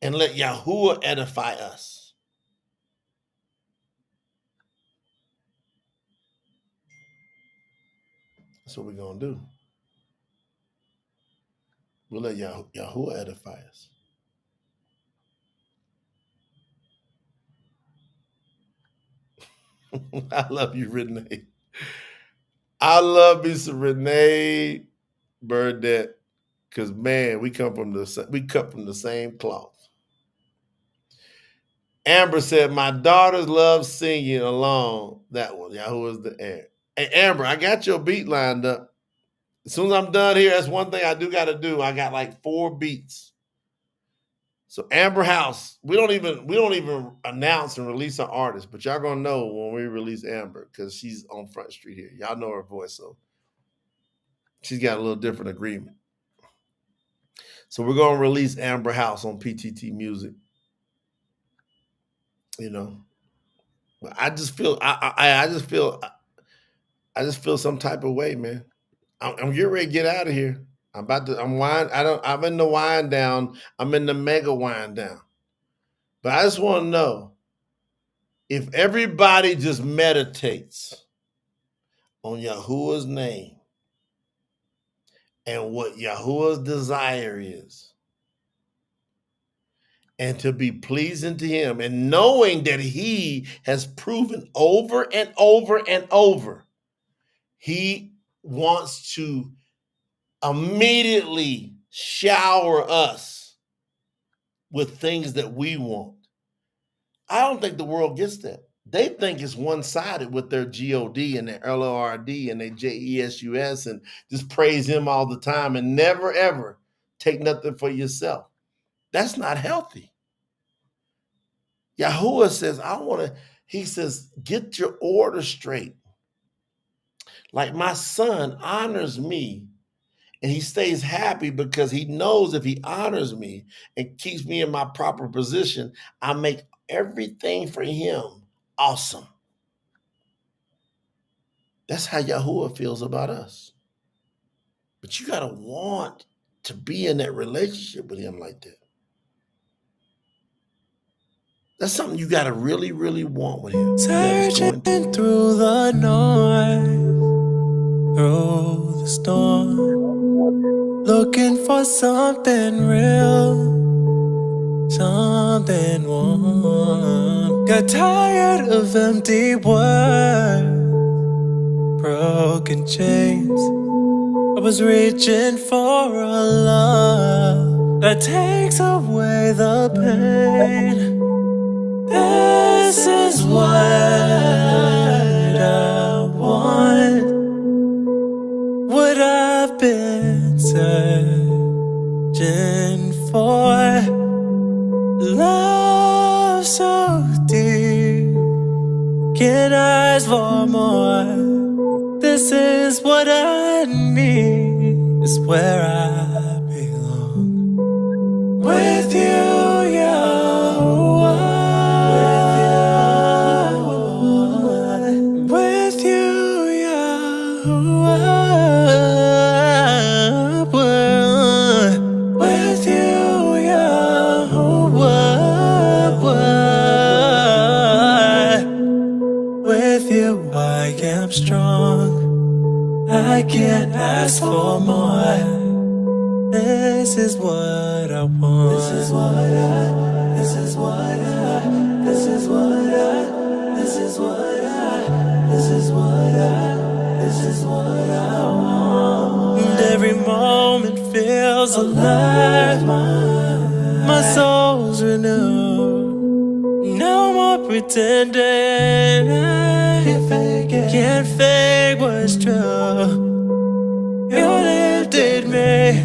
and let Yahuwah edify us. That's what we're gonna do. We'll let Yahuwah edify us. I love you, Renee. I love me some Renee Burdett, because man, we cut from the same cloth. Amber said, "My daughters love singing along." That one, Yahuwah's the air. Hey, Amber, I got your beat lined up. As soon as I'm done here, that's one thing I do got to do. I got like 4 beats. So Amber House, we don't even announce and release our artist, but y'all gonna know when we release Amber because she's on Front Street here. Y'all know her voice, so she's got a little different agreement. So we're gonna release Amber House on PTT Music. You know, I just feel I just feel some type of way, man. I'm getting ready to get out of here. I'm in the wind down. I'm in the mega wind down. But I just want to know if everybody just meditates on Yahuwah's name and what Yahuwah's desire is, and to be pleasing to him, and knowing that he has proven over and over and over, he wants to immediately shower us with things that we want. I don't think the world gets that. They think it's one-sided with their G-O-D and their L-O-R-D and their J-E-S-U-S and just praise him all the time and never, ever take nothing for yourself. That's not healthy. Yahuwah says, he says, get your order straight. Like my son honors me, and he stays happy because he knows if he honors me and keeps me in my proper position, I make everything for him awesome. That's how Yahuwah feels about us. But you got to want to be in that relationship with him like that. That's something you got to really, really want with him. Searching through the noise, through the storm, looking for something real, something warm. Got tired of empty words, broken chains. I was reaching for a love that takes away the pain. This is what I want, what I've been searching for. Love so deep, can ask for more. This is what I need, is where I belong. With you, Yahuwah. With you, Yahuwah. With you, Yahuwah. With you, I am strong. I can't ask for more. This is what I want. This is what I, this is what I, this is what I, this is what I, this is what I, this is what I want. And every moment feels alive. My soul's renewed. No more pretending. Can't fake what's true. You lifted me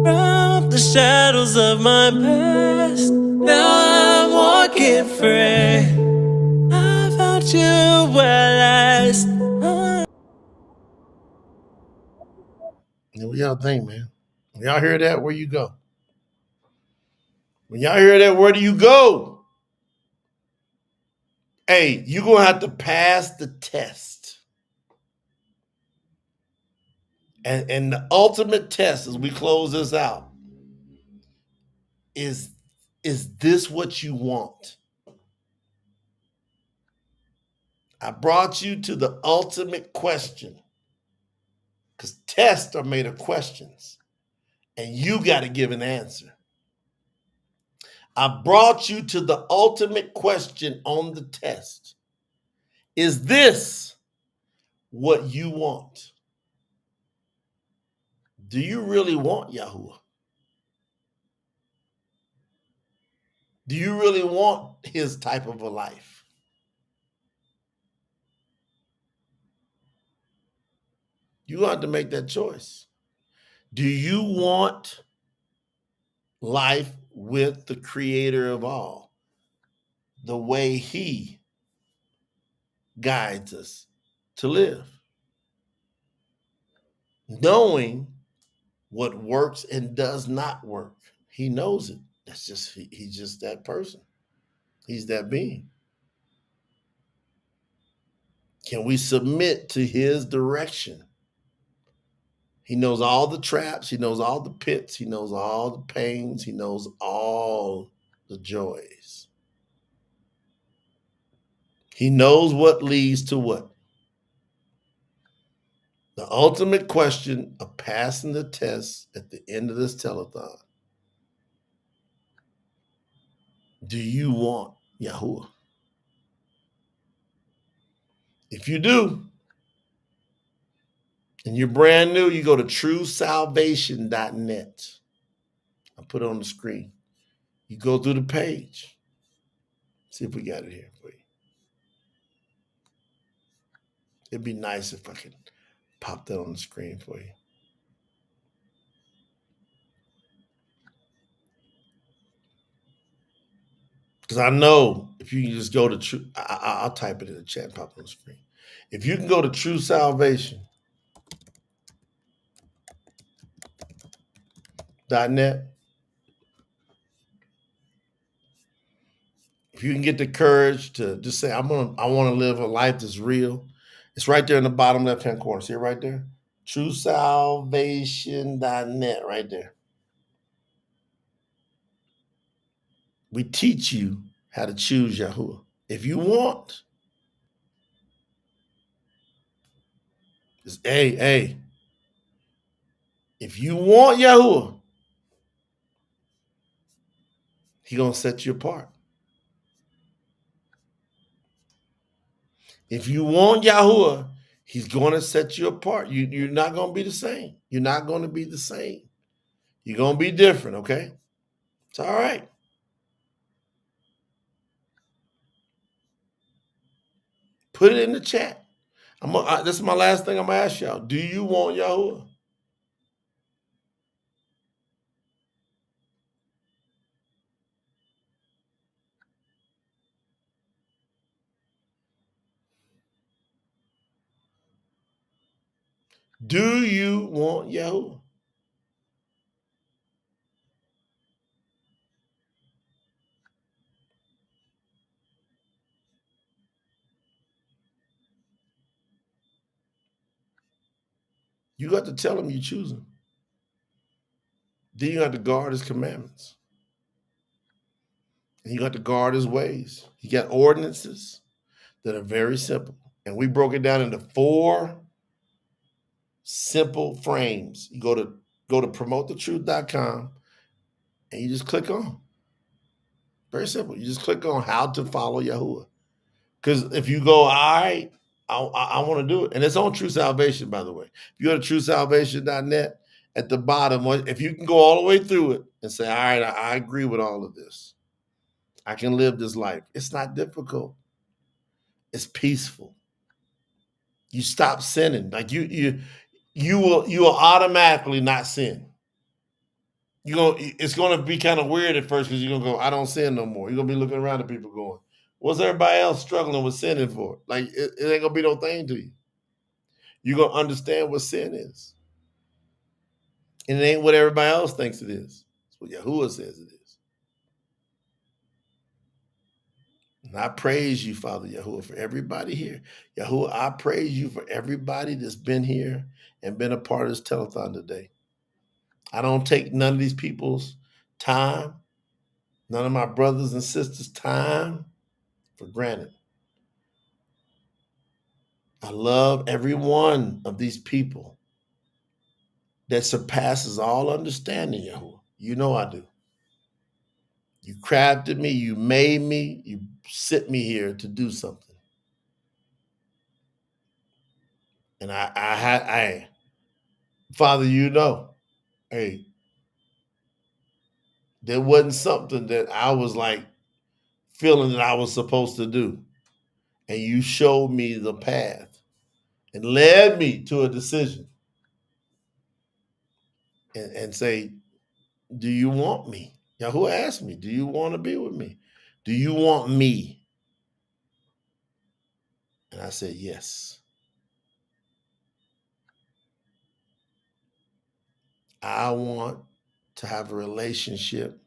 from the shadows of my past. Now I'm walking free. I found you at last. What y'all think, man? When y'all hear that, where you go? When y'all hear that, where do you go? Hey, you're going to have to pass the test. And the ultimate test as we close this out is this what you want? I brought you to the ultimate question, because tests are made of questions and you got to give an answer. I brought you to the ultimate question on the test. Is this what you want? Do you really want Yahuwah? Do you really want his type of a life? You have to make that choice. Do you want life with the creator of all, the way he guides us to live? Knowing what works and does not work. He knows it. That's just, he's just that person. He's that being. Can we submit to his direction? He knows all the traps. He knows all the pits. He knows all the pains. He knows all the joys. He knows what leads to what? The ultimate question of passing the test at the end of this telethon. Do you want Yahuwah? If you do, and you're brand new, you go to truesalvation.net. I'll put it on the screen. You go through the page. See if we got it here for you. It'd be nice if I could pop that on the screen for you. Because I know if you can just go to I'll type it in the chat and pop it on the screen. If you can go to truesalvation.net, if you can get the courage to just say, I want to live a life that's real, it's right there in the bottom left-hand corner. See it right there? truesalvation.net right there. We teach you how to choose Yahuwah. If you want, hey, if you want Yahuwah, He gonna set you apart. If you want Yahuwah, He's gonna set you apart. You're not gonna be the same. You're not gonna be the same. You're gonna be different, okay? It's all right. Put it in the chat. This is my last thing I'm gonna ask y'all. Do you want Yahuwah? Do you want Yahuwah? You got to tell Him you choose Him. Then you got to guard His commandments. And you got to guard His ways. He got ordinances that are very simple. And we broke it down into 4 simple frames. You go to promotethetruth.com and you just click on. Very simple. You just click on how to follow Yahuwah. Because if you go, all right, I want to do it. And it's on True Salvation, by the way. If you go to truthsalvation.net, at the bottom, if you can go all the way through it and say, all right, I agree with all of this. I can live this life. It's not difficult. It's peaceful. You stop sinning. Like you will automatically not sin. It's gonna be kind of weird at first because you're gonna go, I don't sin no more. You're gonna be looking around at people going, what's everybody else struggling with sinning for? Like it ain't gonna be no thing to you. You're gonna understand what sin is. And it ain't what everybody else thinks it is. It's what Yahuwah says it is. And I praise you, Father Yahuwah, for everybody here. Yahuwah, I praise you for everybody that's been here and been a part of this telethon today. I don't take none of these people's time, none of my brothers and sisters' time for granted. I love every one of these people that surpasses all understanding, Yahuwah. You know I do. You crafted me, you made me, you sent me here to do something. And I Father, you know, hey, there wasn't something that I was like feeling that I was supposed to do. And you showed me the path and led me to a decision and say, do you want me? Yahuwah asked me, do you want to be with me? Do you want me? And I said, yes. I want to have a relationship.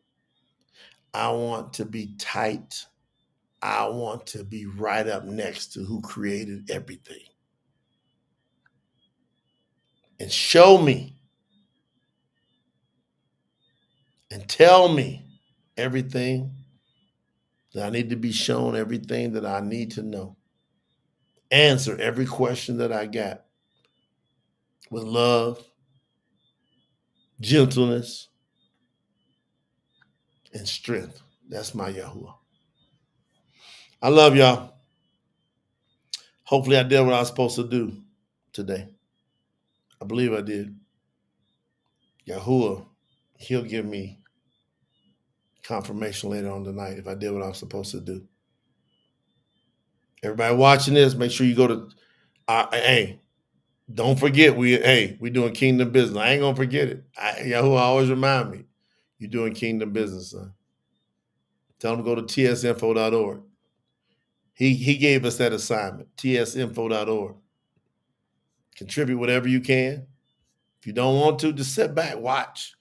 I want to be tight. I want to be right up next to who created everything. And show me and tell me everything that I need to be shown, everything that I need to know. Answer every question that I got with love, gentleness, and strength. That's my Yahuwah. I love y'all. Hopefully I did what I was supposed to do today. I believe I did. Yahuwah, He'll give me confirmation later on tonight if I did what I was supposed to do. Everybody watching this, make sure you go to, hey, don't forget, we doing kingdom business. I ain't going to forget it. Yahuwah always remind me, you're doing kingdom business, son. Tell them to go to tsinfo.org. He gave us that assignment, tsinfo.org. Contribute whatever you can. If you don't want to, just sit back, watch.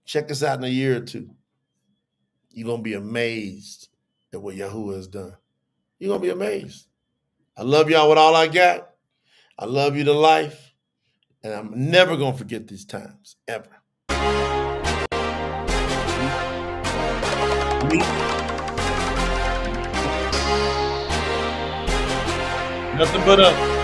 Check us out in a year or two. You're going to be amazed at what Yahuwah has done. You're going to be amazed. I love y'all with all I got. I love you to life. And I'm never going to forget these times, ever. Nothing but up.